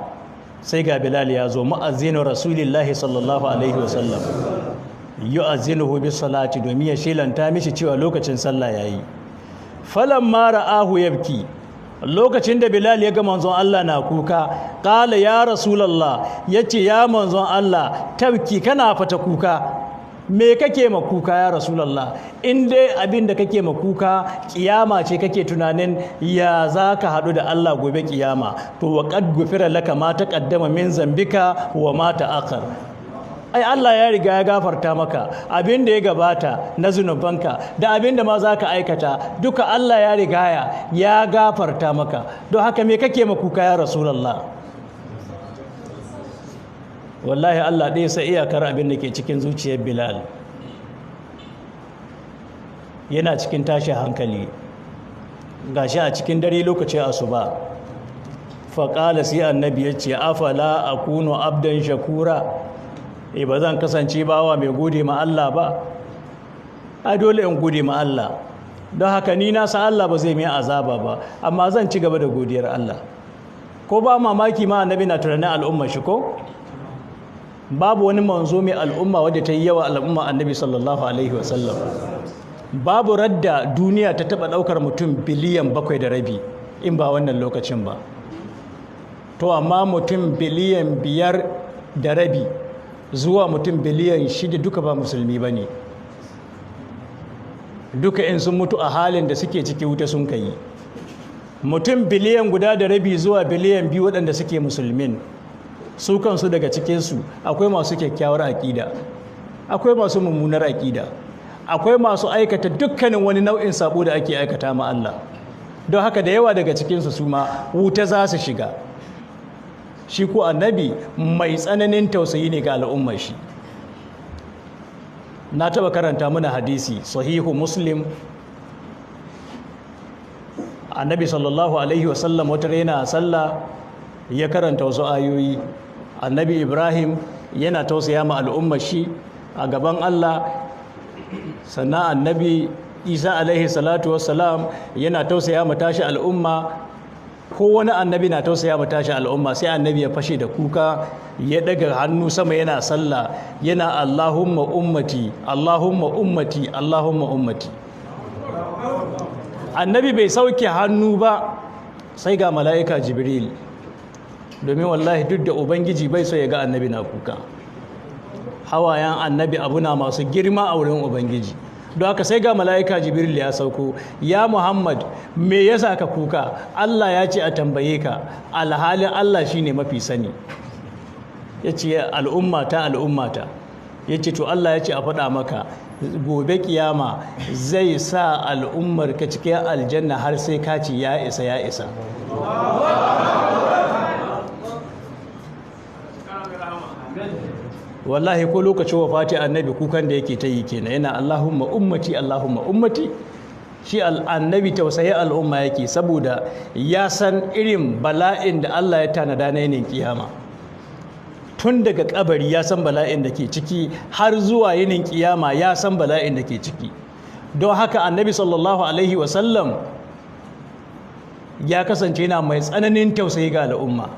sai ga Bilal ya zo, mu'azzinu Rasulillahi sallallahu alaihi wasallam, yu'azzinuhu bis salati, domin ya shelanta mishi cewa lokacin sallah yayi. Falamma ra'ahu yabki, lokacin da Bilal ya ga manzon Allah na kuka, qala ya Rasulullah, yace ya manzon Allah, tabki, kana fata kuka, me kake ma kuka ya Rasulullah? In dai abin da kake ma kuka kiyama ce, kake tunanin ya zaka hadu da Allah gobe kiyama, to wa qad gufira laka ma taqaddama min zambika wa ma ta'akhkhar. Ai Allah ya riga ya gafarta maka abin da ya gabata na zunubanka da abin da ma za ka aikata, duka Allah ya riga ya gafarta maka. Don haka me kake ma kuka ya Rasulullah? Wallahi Allah ɗaya sai iyakar abin da ke cikin zuciyar Bilal. Yana cikin tashin hankali, gashi a cikin dare lokacin asuba. Faƙala sai Annabi ya ce, afala akunu abdan shakura, ba zan kasance bawa mai gode ma Allah ba? A dole in gode ma Allah. Don haka ni na san Allah ba zai mai azaba ba, amma zan ci gaba da godiyar Allah. Ko ba mamaki ma Annabi na tunanin al'umma shi ko? Babu wani manzo mai al'umma wadda ta yi yawa al'umma Annabi sallallahu alaihi wasallam. Babu radda duniya ta taba daukar mutum biliyan 7.5 in ba wannan lokacin ba. To amma mutum biliyan 5.5 zuwa mutum biliyan 6 duka ba musulmi ba ne. Duka in sun mutu a halin da suke ciki wuta sun kai. Mutum biliyan 1.5 zuwa biliyan 2 waɗanda suke musulmin, su kansu daga cikinsu akwai masu kyakkyawar aƙida, akwai masu mummunar aƙida, akwai masu aikata dukkanin wani nau'in sabo da ake aikata ma Allah. Don haka da yawa daga cikinsu su ma wuta za su shiga. Shi ko Annabi mai tsananin tausayi ne ga al'ummar shi. Na taba karanta mana hadisi sahihu Muslim. Annabi sallallahu alaihi wasallam wata rana sallah ya karanta wasu ayoyi. Annabi Ibrahim yana tausaya ma al'ummar shi a gaban Allah, sannan annabi isa alaihi salatu wassalam yana tausaya ma tashi al'umma, ko wani annabi na tausaya ma tashi al'umma, sai annabi ya fashe da kuka, ya daga hannu sama yana sallah, yana Allahumma ummati Allahumma ummati Allahumma ummati. Annabi bai sauke hannu ba sai ga mala'ika Jibril, domin wallahi duk da ubangiji bai so ya ga annabi na kuka. Hawayen annabi abu na masu girma a wurin ubangiji, don haka sai ga mala'ika Jibril ya sauko, ya Muhammad me yasa ka kuka? Allah ya ce a tambaye ka, alhalin Allah shine mafi sani. Ya ce al'ummata al'ummata, ya ce to Allah ya ce a faɗa maka gobe kiyama zai sa al'ummar ka cikin aljanna har sai ka ce ya isa ya isa. Wallahi ko lokacin wafati annabi kukan da yake ta yi kenan, yana Allahumma ummati Allahumma ummati. Shi annabi tausayi al'umma yake, saboda ya san irin bala'in da Allah ya tanada na yinin kiyama. Tun daga kabari ya san bala'in da ke ciki, har zuwa yinin kiyama ya san bala'in da ke ciki. Don haka annabi sallallahu alaihi wasallam ya kasance yana mai tsananin tausayi ga al'umma,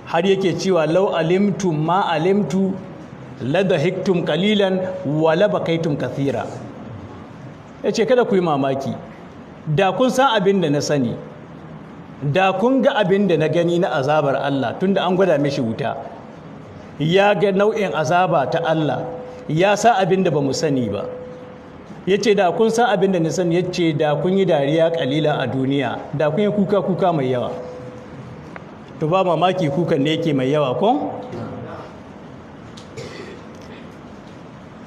har yake cewa lau alimtum ma alimtu ladahiktum qalilan wa labakaitum kathira. Yace kada ku yi mamaki, da kun san abin da na sani, da kun ga abin da na gani na azabar Allah, tunda an gwada mishi wuta, ya ga nau'in azaba ta Allah, ya sa abin da ba mu sani ba. Yace da kun san abin da na sani, yace da kun yi dariya kalila a duniya, da kun yi kuka mai yawa. To ba mamaki kukan ne yake mai yawa ko?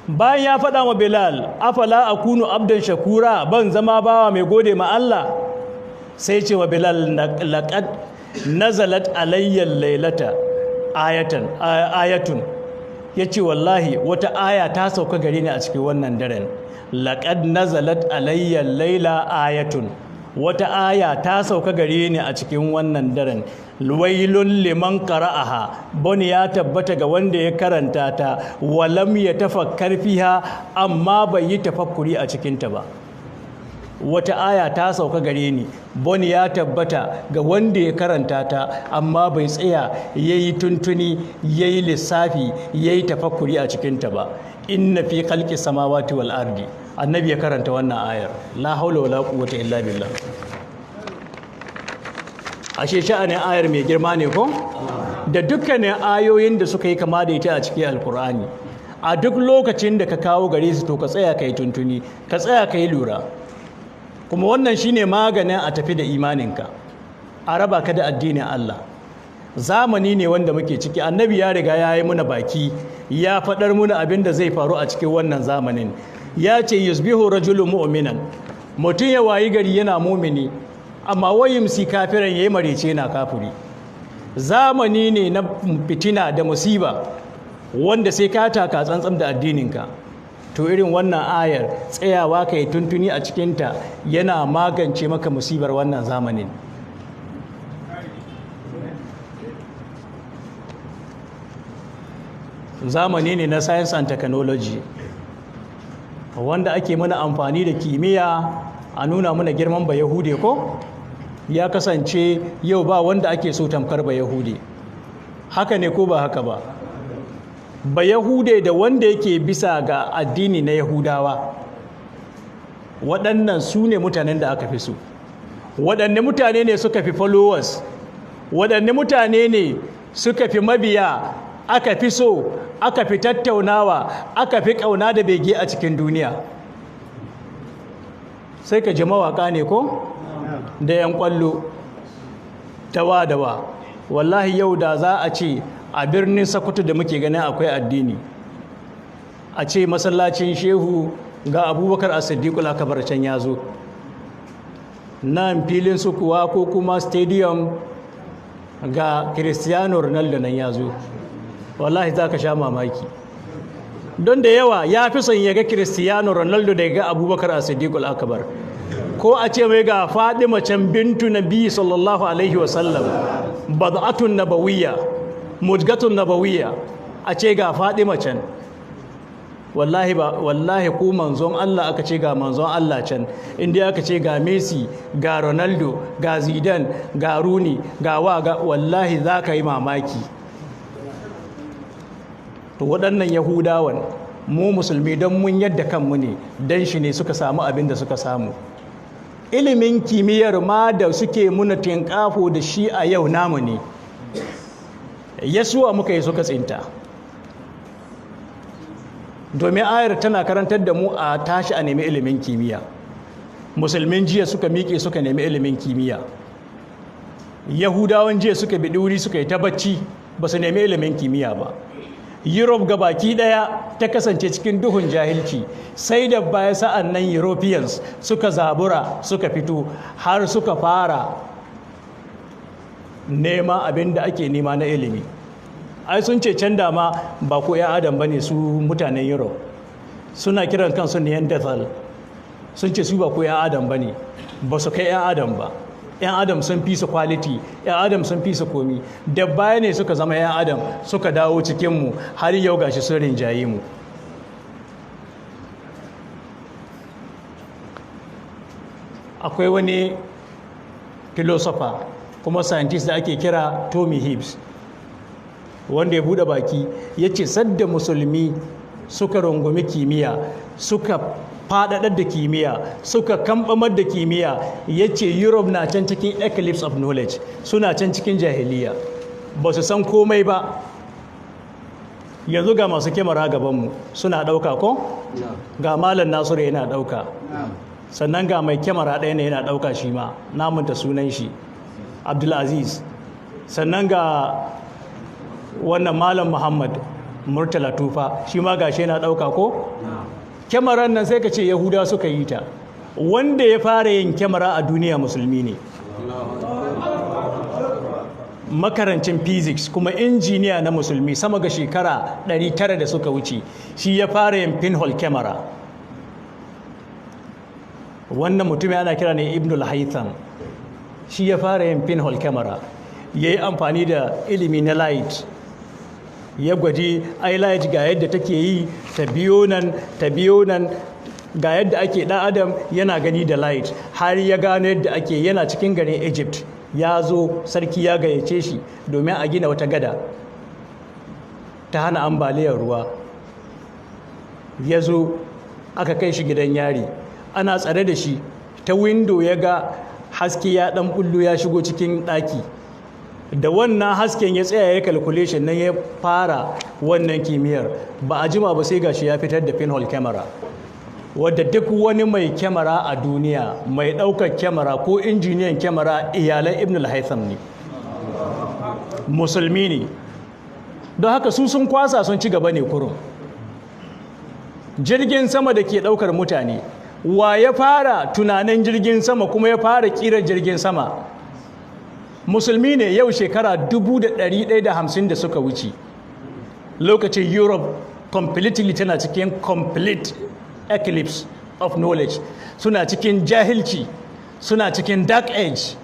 Bayan ya faɗa wa Bilal, afala akunu abdan shakura, ban zama bawa mai gode ma Allah, sai ce wa Bilal, laqad nazalat alayya laylata ayatun, yace wallahi wata aya ta sauka gare ni a cikin wannan daren. Laqad nazalat alayya layla ayatun, wata aya ta sauka gare ni a cikin wannan daren. Wailun liman qara'aha, bani ya tabbata ga wanda ya karanta ta, walam ya tafakkar fiha, amma bai yi tafakkuri a cikin ta ba. Wata aya ta sauka gare ni, bani ya tabbata ga wanda ya karanta ta, amma bai tsaya yayi tuntuni, yayi lissafi, yayi tafakkuri a cikin ta ba. Inna fi khalqis samawati wal ardi, annabi ya karanta wannan ayar, la haula wala quwwata illa billah. Ashe sha'anin ayar mai girma ne ko? Da dukkanin ayoyin da suka yi kama da ita a cikin alkur'ani, a duk lokacin da ka kawo gare su to ka tsaya ka yi tuntuni, ka tsaya ka yi lura. Kuma wannan shine maganin a tafi da imaninka, a raba ka da addinin Allah. Zamani ne wanda muke ciki, annabi ya riga ya yi muna baki, ya faɗar muna abin da zai faru a cikin wannan zamanin. Ya ce yusbihu rajulun mu'minan, mutum ya wayi gari yana mumini, amma wayimsi kafiran yayi marece na kafiri. Zamani ne na fitina da musiba, wanda sai ka taka tsantsam da addininka. To irin wannan ayar tsayawa ka yi tuntuni a cikinta yana magance maka musibar wannan zamanin. Zamani ne na science and technology, wanda ake mana amfani da kimiyya a nuna mana girman ba Yahude ko? Ya kasance yau ba wanda ake so tamkar ba Yahude. Haka ne ko ba haka ba? Ba Yahude da wanda yake bisa ga addini na Yahudawa, waɗannan su ne mutanen da aka fi so. Waɗanne mutane ne suka fi followers? Waɗanne mutane ne suka fi mabiya, aka fi so, aka fi tattaunawa, aka fi ƙauna da bege a cikin duniya? Sai ka ji mawaƙa ne ko? Da 'yan ƙwallo, dawa. Wallahi yau da za a ce a birnin Sokoto da muke ganin akwai addini, a ce masallacin Shehu ga Abubakar As-Siddiqul Akbar can ya zo, nan filin sukuwa ko kuma stadium ga Cristiano Ronaldo nan ya zo, wallahi za ka sha mamaki. Don da yawa ya fi son ya ga Cristiano Ronaldo da ya ga Abubakar As-Siddiqul Akbar, ko a ce mai ga Fadima can bintu Nabi sallallahu alaihi wasallam, bad'atun nabawiyya, mudgatun nabawiyya, a ce ga Fadima can. wallahi ku manzon Allah aka ce ga manzon Allah can, inda aka ce ga Messi ga Ronaldo ga Zidane ga Rooney ga wallahi za ka yi mamaki. To waɗannan Yahudawan mu musulmi don mun yadda kanmu ne, don shi ne suka samu abin da suka samu. Ilimin kimiyyar ma da suke muna tinkafo da shi a yau namu ne, Yasuwa muka yi suka tsinta. Domin ayar tana karantar da mu a tashi a nemi ilimin kimiyya. Musulmin jiya suka miƙe suka nemi ilimin kimiyya, Yahudawan jiya suka bi wuri suka yi ta bacci ba su nemi ilimin kimiyya ba. Europe gabaki daya ta kasance cikin duhun jahilci, sai da baya sa'an nan Europeans suka zabura suka fito har suka fara nema abin da ake nema na ilimi. Ai sun ce can dama ba ko 'yan adam ba ne su mutanen Europe, suna kiran kansu Neanderthal, sun ce su ba ko 'yan adam ba ne, ba su kai 'yan adam ba. 'Yan adam sun fi su quality, 'yan adam sun fi su komi, da baya ne suka zama 'yan adam suka dawo cikinmu har yau gashi sun rinjaye mu. Akwai wani philosopher kuma scientist da ake kira Tommy Hibbs, wanda ya bude baki ya ce sadda musulmi suka rungumi kimiyya, suka faɗaɗar da kimiyya, suka kambamar da kimiyya, ya ce Europe na can cikin eclipse of knowledge, suna can cikin jahiliya, ba su san komai ba. Yanzu ga masu kyamara gabanmu suna ɗauka ko? Ga Malam Nasiru yana ɗauka, sannan ga mai kyamara ɗaya ne yana ɗauka shi ma, namunta sunan shi Abdulaziz, sannan ga wannan Malam Muhammad Murtala Tufa shi ma gashi yana ɗauka ko? Kyamarar nan sai ka ce Yahuda suka yi ta, wanda ya fara yin kyamara a duniya musulmi ne, makarancin physics kuma injiniya na musulmi sama ga shekara 900 da suka wuce, shi ya fara yin pinhole kyamara. Wannan mutum ana kira ne Ibn al-Haytham, shi ya fara yin pinhole kyamara, ya yi amfani da ilimi na light, ya gwaji light ga yadda take yi, ta biyo nan ga yadda ake ɗan adam yana gani da light, har ya gano yadda ake. Yana cikin garin Egypt, ya zo sarki ya gayyace shi domin a gina wata gada ta hana ambaliyar ruwa. Ya zo aka kai shi gidan yari, ana tsare da shi, ta window ya ga haske ya ɗan bullo ya shigo cikin ɗaki, da wannan hasken ya tsaya ya calculation nan ya fara wannan kimiyyar. Ba a jima ba sai gashi ya fitar da pinhole camera, wadda duk wani mai kyamara a duniya, mai ɗaukar kyamara ko injiniyan kyamara, iyalan Ibn al-Haytham ne, musulmi ne. Don haka su sun kwasa sun ci gaba ne kurum. Jirgin sama da ke ɗaukar mutane, wa ya fara tunanin jirgin sama kuma ya fara ƙira jirgin sama? Musulmi ne. Yau shekara 1150 da suka wuce, lokacin Europe completely tana cikin complete eclipse of knowledge, suna cikin jahilci, suna cikin dark age,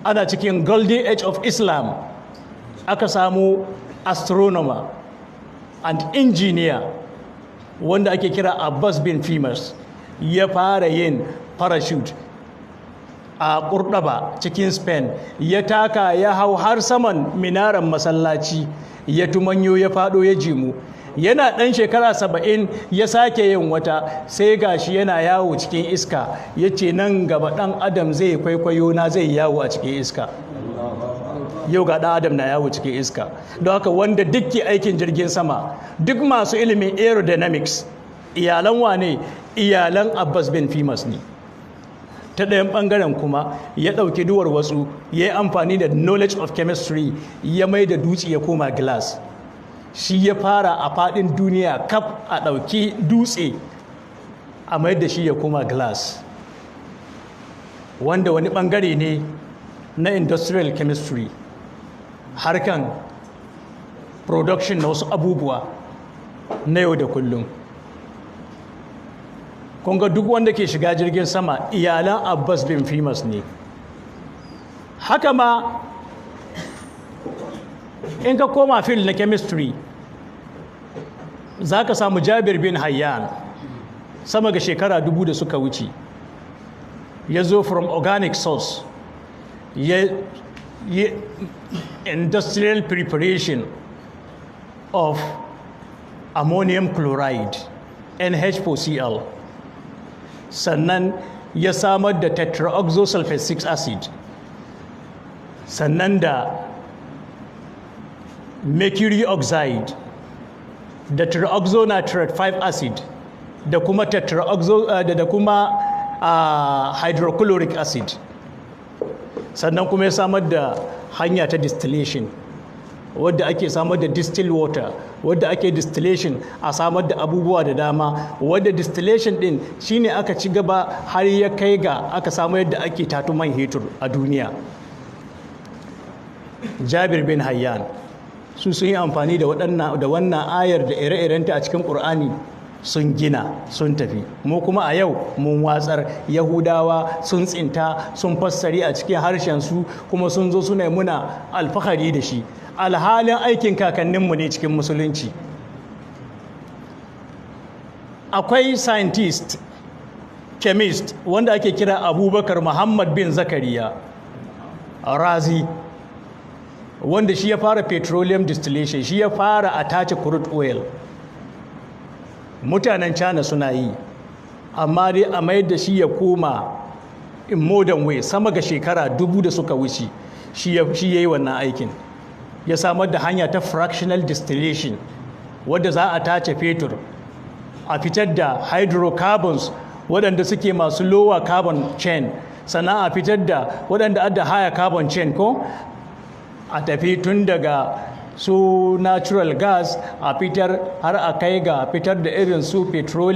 ana cikin golden age of Islam. Aka samu astronomer and engineer wanda ake kira Abbas bin Fimas, ya fara yin parachute a Kurɗaba cikin Spain, ya taka ya hau har saman minaran masallaci, ya tumanyo ya faɗo ya jimu. Yana ɗan shekara 70 ya sake yin wata, sai gashi yana yawo cikin iska, ya ce nan gaba ɗan adam zai kwaikwayo na, zai yawo a cikin iska. Yau ga ɗan adam na yawo cikin iska. Don haka wanda duk ke aikin jirgin sama, duk masu ilimin aerodynamics, iyalan wane? Iyalan Abbas bin Fimas ne. Ta ɗayan ɓangaren kuma ya ɗauki duwar wasu, ya yi amfani da knowledge of chemistry, ya mai da dutse ya koma glass. Shi ya fara a faɗin duniya kaf a ɗauki dutse a mai da shi ya koma glass, wanda wani ɓangare ne na industrial chemistry, harkan production na wasu abubuwa na yau da kullum. Kunga duk wanda ke shiga jirgin sama iyalan Abbas bin Fimas ne. Haka ma in ka koma field na chemistry, za ka samu Jabir bin Hayyan sama ga shekara 2000 da suka wuce ya zo from organic source ya industrial preparation of ammonium chloride NH4Cl, sannan ya samar da tetraoxosulfuric acid, sannan da mercury oxide da trioxonitrate 5 acid da kuma hydrochloric acid, sannan kuma ya samar da hanya ta distillation wadda ake samar da distilled water, wadda ake distillation a samar da abubuwa da dama, wadda distillation din shine aka ci gaba har ya kai ga aka samu yadda ake tatu man hetur a duniya. Jabir bin Hayyan sun yi amfani da wannan ayar da ire-irenta a cikin Ƙur'ani sun gina sun tafi. Mu kuma a yau mun watsar, Yahudawa sun tsinta sun fassari a cikin harshensu kuma sun zo suna muna alfahari da shi, alhalin aikin kakanninmu ne cikin musulunci. Akwai scientist chemist wanda ake kira Abubakar Muhammad bin Zakariya Razi, wanda shi ya fara petroleum distillation, shi ya fara a tace crude oil. Mutanen China suna yi, amma dai a mayar da shi ya koma in modern way sama ga shekara 2000 da suka wuce shi ya yi wannan aikin. Ya samar da hanya ta fractional distillation wadda za a tace fetur a fitar da hydrocarbons waɗanda suke masu lower carbon chain, sannan a fitar da waɗanda adda higher carbon chain ko a tafi tun daga su natural gas a fitar har a kai ga fitar da irin su petrol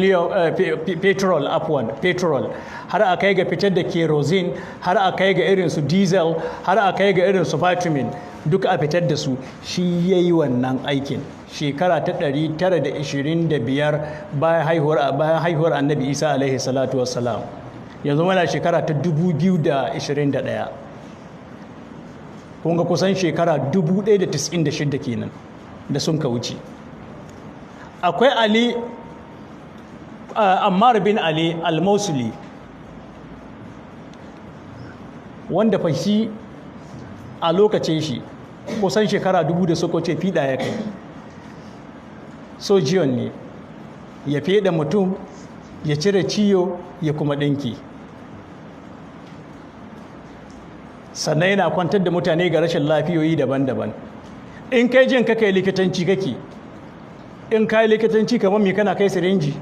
har a kai ga fitar da kerosene, har a kai ga irin su diesel, har a kai ga irin su vitamin, duka a fitar da su. Shi yayi wannan aikin shekara ta 925 bayan haihuwar Annabi Isa alaihi salatu wassalam. Yanzu muna shekara ta 2021, kun ga kusan shekara 1096 kenan da sun ka wuce. Akwai Ammar bin Ali al-Mausuli, wanda fa shi a lokacin shi kusan shekara 2000 da suka wuce fiɗa ya kai. Sojiyon ne, ya feɗa mutum, ya cire ciyo, ya kuma ɗinki, sannan yana kwantar da mutane ga rashin lafiyoyi daban-daban. In kai jin ka kai likitanci kake, in kai likitanci kamar me kana kai sirinji?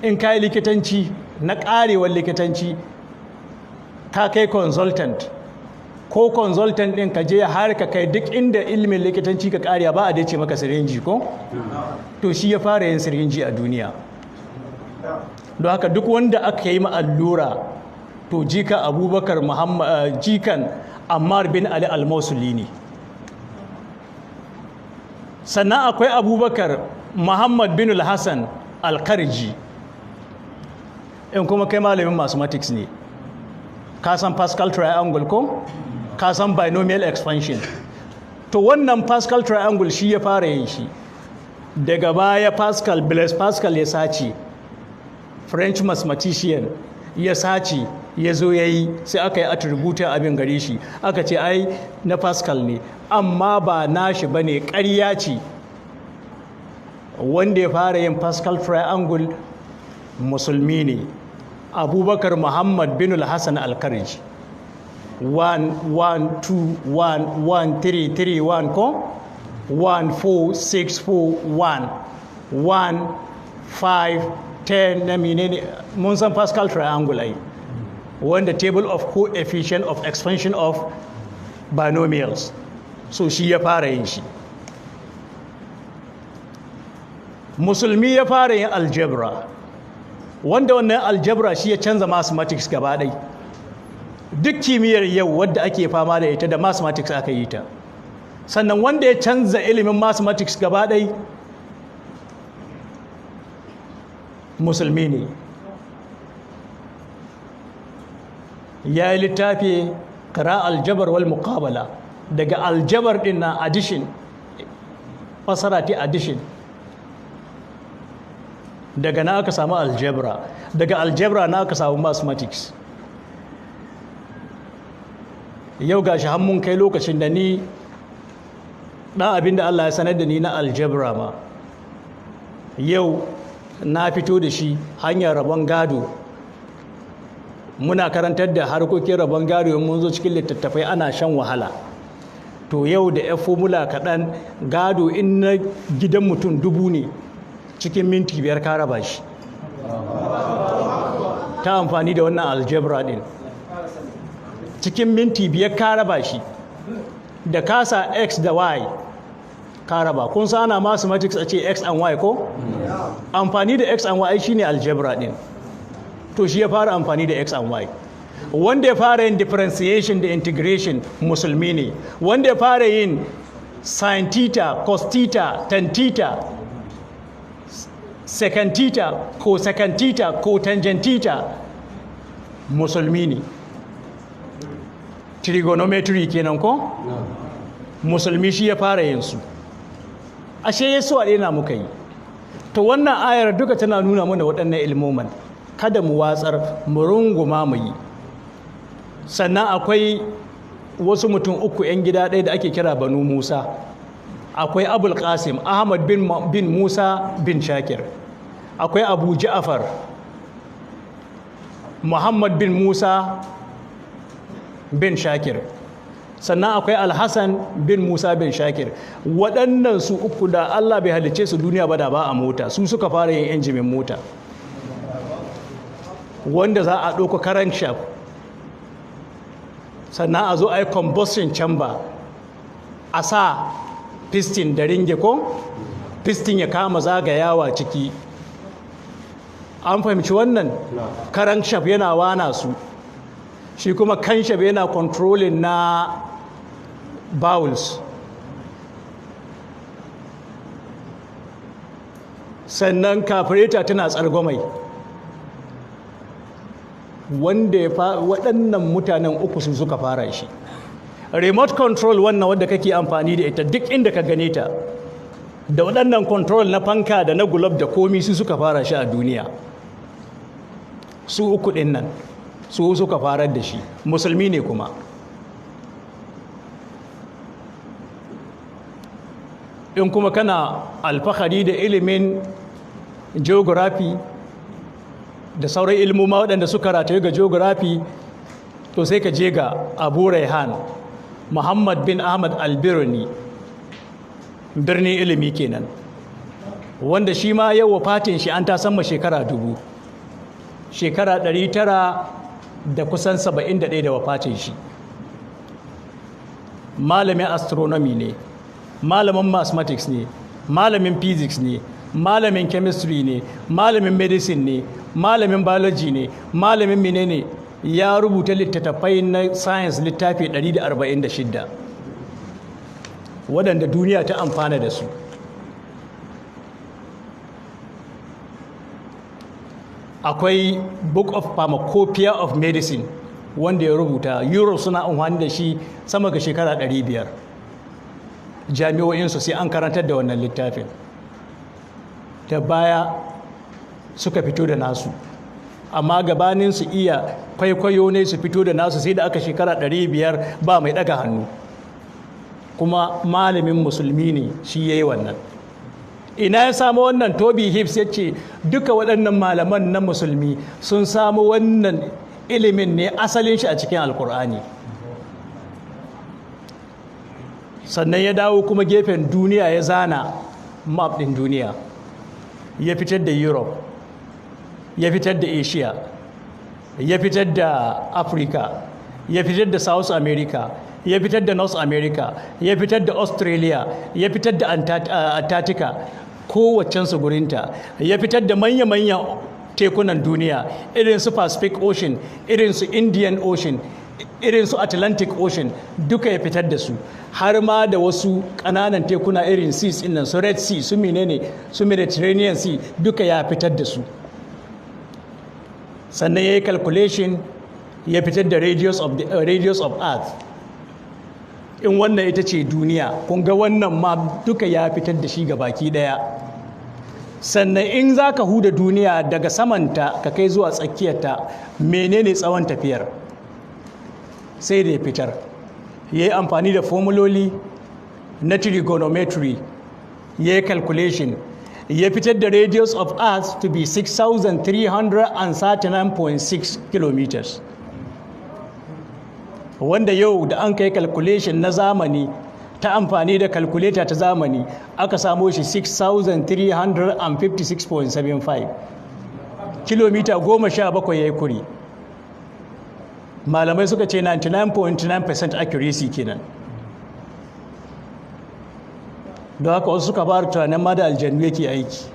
In kai likitanci na ƙarewar likitanci ka kai consultant, ko consultant ɗin ka je har ka kai duk inda ilimin likitanci ka ƙariya ba a dace maka sirinji ko? To shi ya fara yin sirinji a duniya. Don haka duk wanda aka yi ma allura to jika Abubakar Muhammad jikan Ammar bin Ali al-Mausuli ne. Sannan akwai Abubakar Muhammad bin al-Hassan al-Karji. In kuma kai malamin mathematics ne, ka san Pascal triangle ko? Ka san binomial expansion. To wannan Pascal triangle shi ya fara yin shi. Daga baya Blaise Pascal ya sace, French mathematician ya sace, ya zo ya yi, sai aka yi attributin abin gare shi, aka ce ai na Pascal ne, amma ba nashi ba ne, ƙarya ce. Wanda ya fara yin Pascal triangle musulmi ne, Abubakar Muhammad bin al-Hassan al-Karji. 1 1 2 1 1 3 3 1 ko 1 4 6 4 1 1 5 10 na menene mun san Pascal triangle ai, wanda table of coefficient of expansion of binomials. So shi ya fara yin shi. Musulmi ya fara yin algebra, wanda wannan algebra shi ya canza mathematics gaba ɗai. Duk kimiyyar yau wadda ake fama da ita da mathematics aka yi ta. Sannan wanda ya canza ilimin mathematics gaba ɗai musulmi ne. Ya yi littafi kira aljabar wal muqabala, daga aljabar ɗin na addition fasara ta addition. Daga na aka samu algebra, daga algebra na aka samu mathematics. Yau gashi har mun kai lokacin da ni ɗan abin da Allah ya sanar da ni na algebra ma yau na fito da shi hanyar rabon gado. Muna karantar da harkokin rabon gado mun zo cikin littattafai ana shan wahala. To yau da ya formula kaɗan gado in na gidan mutum 1000 ne cikin minti 5 ka raba shi ta amfani da wannan algebra ɗin. Cikin minti 5 ka raba shi da kasa x da y ka raba. Kun sa ana mathematics a ce x and y ko? Amfani da x and y shine algebra ɗin. To shi ya fara amfani da x and y. Wanda ya fara yin differentiation da integration musulmi ne. Wanda ya fara yin sin theta, cos theta, tan theta, secant theta, cosecant theta, cotangent theta musulmi ne. Trigonometry kenan ko? Musulmi shi ya fara yin su. Ashe Yesu a ɗaya muka yi. To wannan ayar duka tana nuna mana waɗannan ilmoman. Kada mu watsar, mu runguma mu yi. Sannan akwai wasu mutum 3 'yan gida ɗaya da ake kira Banu Musa. Akwai Abul Qasim Ahmad bin Musa bin Shakir. Akwai Abu Ja'far Muhammad bin Musa bin Shakir. Sannan akwai Al-Hassan bin Musa bin Shakir. Waɗannan su 3 da Allah bai halicce su duniya ba da ba a mota. Su suka fara yin injimin mota wanda za a ɗauka current shaft, sannan a zo a yi combustion chamber, a sa piston da ringe ko piston ya kama zagayawa ciki. An fahimci wannan? Current shaft yana wana su, shi kuma kan shaft yana controlling na bowels. Sannan carburetor tana tsargwamai. Wanda ya waɗannan mutanen 3 su suka fara shi. Remote control wannan wadda kake amfani da ita duk inda ka gane ta, da waɗannan control na fanka da na gulob da komi su suka fara shi a duniya. Su 3 ɗin nan su suka farar da shi. Musulmi ne kuma. In kuma kana alfahari da ilimin geography da sauran ilmoma waɗanda suka rataye ga geography, to sai ka je ga Abu Raihan Muhammad bin Ahmad al-Birni, birnin ilimi kenan, wanda shi ma yau wafatin shi an ta sama shekara 1000, shekara 900 da kusan 71 da wafatin shi. Malamin astronomy ne, malamin mathematics ne, malamin physics ne, malamin chemistry ne, malamin medicine ne, malamin biology ne, malamin menene. Ya rubuta littattafai na science littafi 146 waɗanda duniya ta amfana da su. Akwai Book of Pharmacopoeia of Medicine wanda ya rubuta, Europe suna amfani da shi sama ga shekara 500. Jami'o'insu sai an karantar da wannan littafin. Ta baya suka fito da nasu, amma gabanin su iya kwaikwayo ne su fito da nasu sai da aka shekara 500 ba mai daga hannu. Kuma malamin musulmi ne shi ya yi wannan. Ina ya samu wannan? Toby Hibbs ya ce duka waɗannan malaman na musulmi sun samu wannan ilimin ne asalin shi a cikin Alkur'ani. Sannan ya dawo kuma gefen duniya ya zana map ɗin duniya, ya fitar da Europe, ya fitar da Asia, ya fitar da Africa, ya fitar da South America, ya fitar da North America, ya fitar da Australia, ya fitar da Antarctica, kowacensu gurinta, ya fitar da manya-manyan tekunan duniya irin su Pacific Ocean, irin su Indian Ocean, irin su Atlantic Ocean, duka ya fitar da su, har ma da wasu ƙananan tekuna irin seas ɗin su Red Sea, su menene, su Mediterranean Sea, duka ya fitar da su. Sannan ya yi calculation, ya fitar da radius of earth, in wannan ita ce duniya, kun ga wannan ma duka ya fitar da shi ga baki daya. Sannan in za ka huda duniya daga samanta ka kai zuwa tsakiyarta, menene tsawon tafiyar, sai da ya fitar. Ya yi amfani da formuloli na trigonometry, ya yi calculation, ya fitar da radius of earth to be 6,339.6 kilometers, wanda yau da an kai calculation na zamani ta amfani da calculator ta zamani aka samo shi 6,356.75 kilomita 17 ya yi kuri. Malamai suka ce 99.9% accuracy kenan. Don haka wasu suka fara tunanin ma da aljannu yake aiki.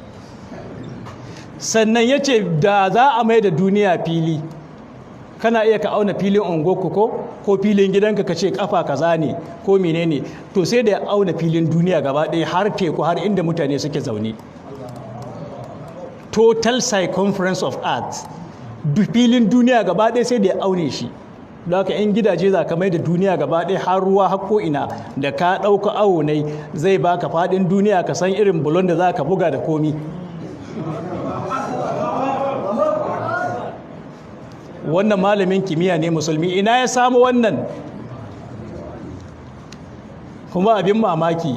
Sannan ya ce da za a mai da duniya fili, kana iya ka auna filin ungoku ko filin gidanka ka ce kafa kaza ne ko menene, to sai da ya auna filin duniya gaba ɗaya har teku har inda mutane suke zaune. Total circumference of earth, filin duniya gaba ɗaya sai da ya aune shi. Don haka in gidaje za ka mai da duniya gaba ɗaya har ruwa har ko'ina da ka ɗauka aunai zai baka faɗin duniya ka san irin bulon da za ka buga da komi. Wannan malamin kimiyya ne musulmi, ina ya samu wannan? Kuma abin mamaki,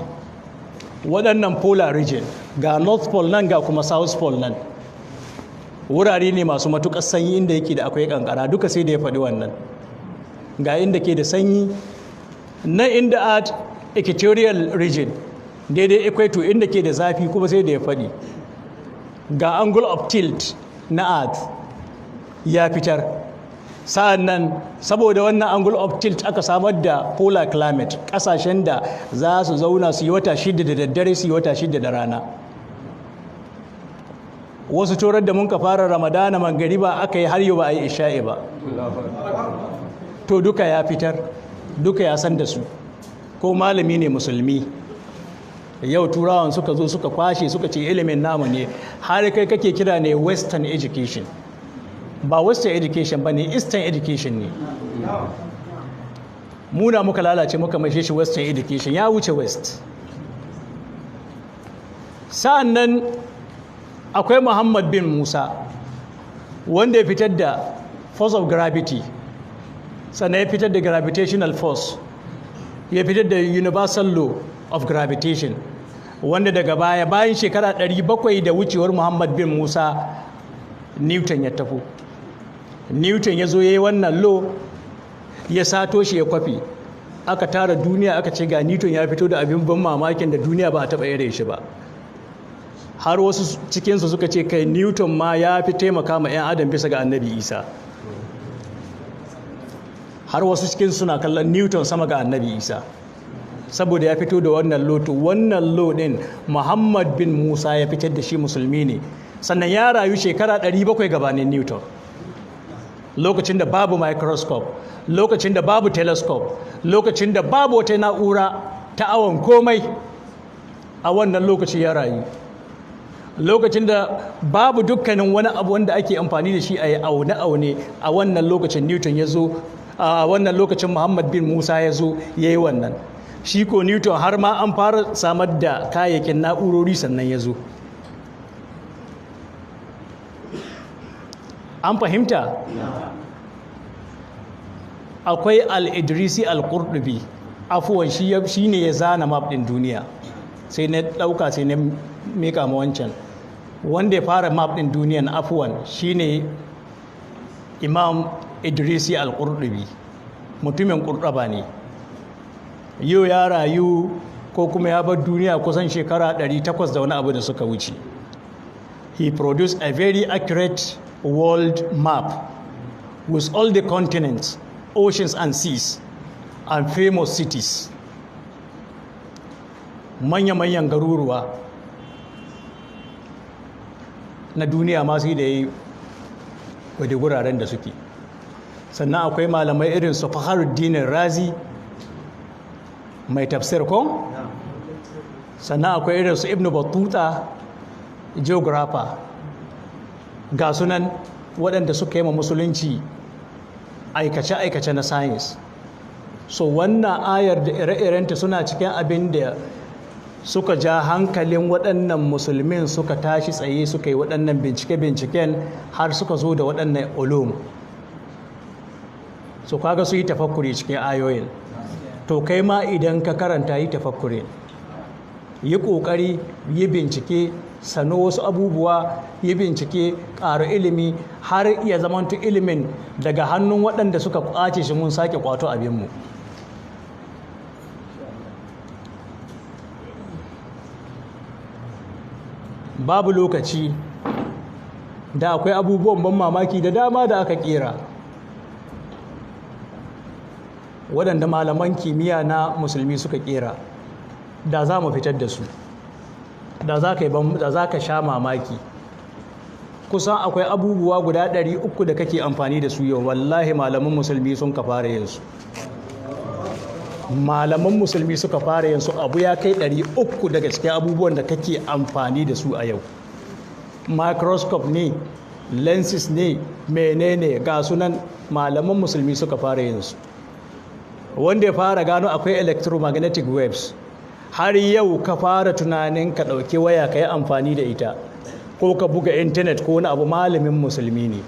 waɗannan polar region, ga north pole nan ga kuma south pole nan, wurare ne masu matuƙar sanyi inda yake da akwai ƙanƙara, duka sai da ya faɗi wannan. Ga inda ke da sanyi na inda at equatorial region, daidai equator inda ke da zafi kuma sai da ya faɗi. Ga angle of tilt na earth ya fitar. Sa'an nan saboda wannan angle of tilt aka samar da polar climate, ƙasashen da za su zauna su yi wata 6 da daddare su yi wata 6 da rana. Wasu turar da mun ka fara ramadana mangariba aka yi har yau ba a yi isha'i ba. To duka ya fitar, duka ya san da su, ko malami ne musulmi. Yau turawan suka zo suka kwashe suka ce ilimin namu ne, har kai kake kira ne western education. Ba western education ba ne, eastern education ne. Muna muka lalace muka maishe shi western education, ya wuce west. Sa'an nan akwai Muhammad bin Musa wanda ya fitar da force of gravity, sannan ya fitar da gravitational force, ya fitar da universal law of gravitation, wanda daga baya bayan shekara 700 da wucewar Muhammad bin Musa, Newton ya tafi. Newton ya zo ya yi wannan law, ya sato shi ya kwafi, aka tara duniya aka ce ga Newton ya fito da abin ban mamakin da duniya ba a taɓa yare shi ba. Har wasu cikinsu suka ce kai Newton ma ya fi taimaka ma 'yan adam bisa ga annabi Isa. Har wasu cikinsu suna kallon Newton sama ga annabi Isa, saboda ya fito da wannan loto. Wannan lo ɗin Muhammad bin Musa ya fitar da shi, musulmi ne. Sannan ya rayu shekara 700 gabanin Newton, lokacin da babu microscope, lokacin da babu telescope, lokacin da babu wata na'ura ta awon komai. A wannan lokaci ya rayu, lokacin da babu dukkanin wani abu wanda ake amfani da shi a yi aune-aune. A wannan lokacin Newton ya zo, a wannan lokacin Muhammad bin Musa ya zo ya yi wannan. Shi ko Newton har ma an fara samar da kayayyakin na'urori sannan ya zo. An fahimta? Akwai al-Idrisi al-Qurtubi, afuwan shi ne ya zana map ɗin duniya, sai na ɗauka sai na mika ma wancan. Wanda ya fara map ɗin duniyan afuwan shi ne Imam Idrisi al-Qurtubi, mutumin Qurtuba ne. Yau ya rayu ko kuma ya bar duniya kusan shekara 800 da wani abu da suka wuce. He produced a very accurate world map with all the continents, oceans and seas and famous cities. Manya-manyan garuruwa na duniya ma sai da yi wadda guraren da suke. Sannan akwai malamai irin su Fakhruddin Razi mai tafsir ko? Sannan akwai irin su Ibn Battuta, geographer. Ga sunan waɗanda suka yi ma musulunci aikace-aikace na science. so wannan ayar da ire-irenta suna cikin abin da suka ja hankalin waɗannan musulmin suka tashi tsaye suka yi waɗannan bincike-binciken har suka zo da waɗannan ulum. So kaga su yi tafakkuri cikin ayoyin, to kai ma idan ka karanta yi tafakkuri, yi ƙoƙari, yi bincike, sano wasu abubuwa, yi bincike, ƙara ilimi har ya zamanto ilimin daga hannun waɗanda suka ƙwace shi mun sake ƙwato abinmu. Babu lokaci da akwai abubuwan ban mamaki da dama da aka ƙera waɗanda malaman kimiyya na musulmi suka ƙera, da za mu fitar da su, da za ka sha mamaki. Kusan akwai abubuwa guda 300 da kake amfani da su yau, wallahi malaman musulmi sun ka fara yin su. Malaman musulmi suka fara yin su, abu ya kai 300 daga cikin abubuwan da kake amfani da su a yau. Microscope ne, lenses ne, menene ga sunan malaman musulmi suka fara yin su. Wanda ya fara gano akwai electromagnetic waves, har yau ka fara tunanin ka ɗauki waya ka yi amfani da ita ko ka buga intanet ko wani abu, malamin musulmi ne.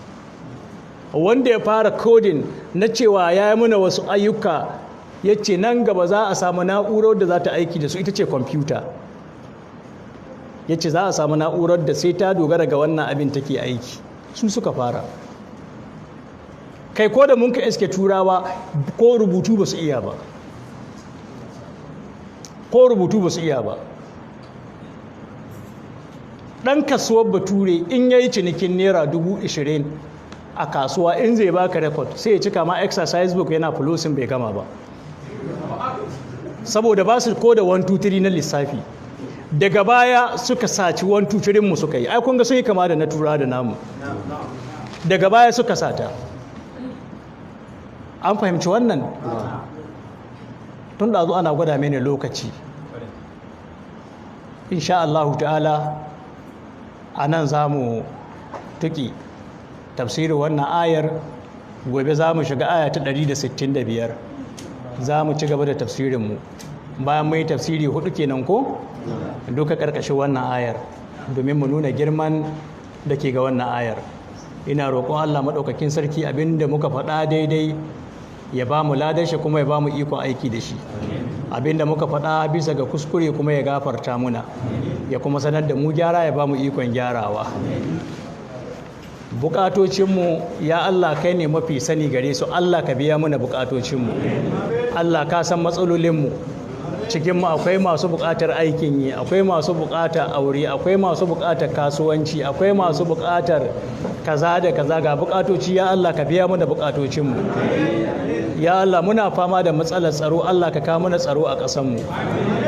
Wanda ya fara coding na cewa ya yi muna wasu ayyuka, ya ce nan gaba za a samu na'urar da za ta aiki da su, ita ce kwamfuta. Ya ce za a samu na'urar da sai ta dogara ga wannan abin take aiki, su suka fara. Kai ko da mun ka iske turawa ko rubutu ba su iya ba, ko rubutu ba su iya ba. Ɗan kasuwar bature in ya yi cinikin naira 20,000 a kasuwa, in zai baka rekod sai ya cika ma exercise book yana flossing bai gama ba, saboda ba su ko da 1 2 3 na lissafi. Daga baya suka saci 1 2 3 mu suka yi, ai kun ga sun yi kama da na tura da namu. Daga baya suka sata. An fahimci wannan? Tun da zo ana gwada mini lokaci, insha Allah ta'ala a nan za mu tuki tafsirin wannan ayar. Gobe za mu shiga aya ta 165, za mu ci gaba da tafsirinmu bayan mai tafsiri 4 kenan ko duka ƙarƙashin wannan ayar, domin mu nuna girman da ke ga wannan ayar. Ina roƙon Allah maɗaukakin sarki abinda muka faɗa daidai ya ba mu ladar shi kuma ya ba mu ikon aiki da shi, abinda muka faɗa bisa ga kuskure kuma ya gafarta muna, ya kuma sanar da mu gyara, ya ba mu ikon gyarawa. Bukatocinmu ya Allah kai ne mafi sani gare su, Allah ka biya muna bukatocinmu. Allah ka san matsalolinmu, cikinmu akwai masu bukatar aikin yi, akwai masu bukatar aure, akwai masu bukatar kasuwanci, akwai masu bukatar kaza da kaza, ga bukatoci ya Allah ka biya muna bukatocinmu. Ya Allah muna fama da matsalar tsaro, Allah ka kawo mana tsaro a ƙasanmu,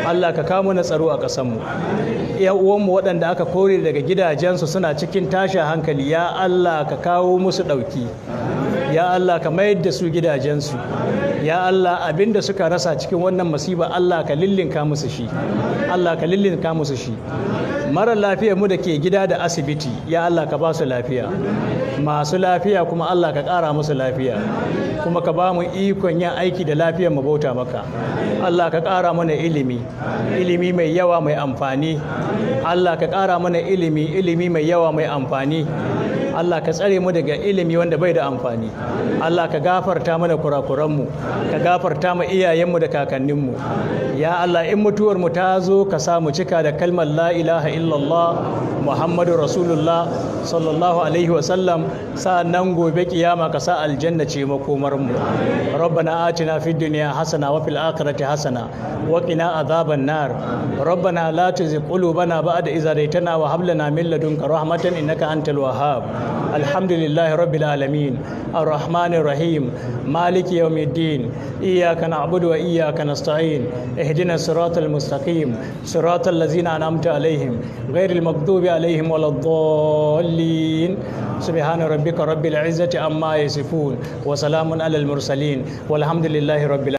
Allah ka kawo mana tsaro a ƙasanmu. Yan uwanmu waɗanda aka kore daga gidajensu suna cikin tashin hankali, ya Allah ka kawo musu ɗauki, ya Allah ka mayar da su gidajensu, ya Allah abinda suka rasa cikin wannan masiba Allah ka lillinka musu shi, Allah ka lillinka musu shi. Mara lafiyar mu da ke gida da asibiti, ya Allah ka ba su lafiya, masu lafiya kuma Allah ka ƙara musu lafiya, kuma ka ba mu ikon yin aiki da lafiyar mu bauta maka. Allah ka ƙara mana ilimi, ilimi mai yawa mai amfani. Allah ka ƙara mana ilimi, ilimi mai yawa mai amfani. Allah ka tsare mu daga ilimi wanda bai da amfani. Allah ka gafarta mana kurakuranmu, ka gafarta mu iyayenmu da kakanninmu. Ya Allah in mutuwar mu ta zo ka sa mu cika da kalmar la ilaha illallah Muhammadu Rasulullah sallallahu alaihi wasallam, sa'annan gobe kiyama ka sa aljanna ce makomar mu. Rabbana atina fid dunya hasana wa fil akhirati hasana wa qina adhaban nar. Rabbana la tuzigh qulubana ba'da idh hadaytana wa hab lana min ladunka rahmatan innaka antal wahhab. Alhamdulillahi rabbil alamin arrahmanir rahim maliki yawmiddin iyyaka na'budu wa iyyaka nasta'in ihdinas siratal mustaqim siratal ladzina an'amta alaihim ghairil maghdubi alaihim waladdallin. Subhana rabbika rabbil izzati amma yasifun wa salamun alal mursalin walhamdulillahi rabbil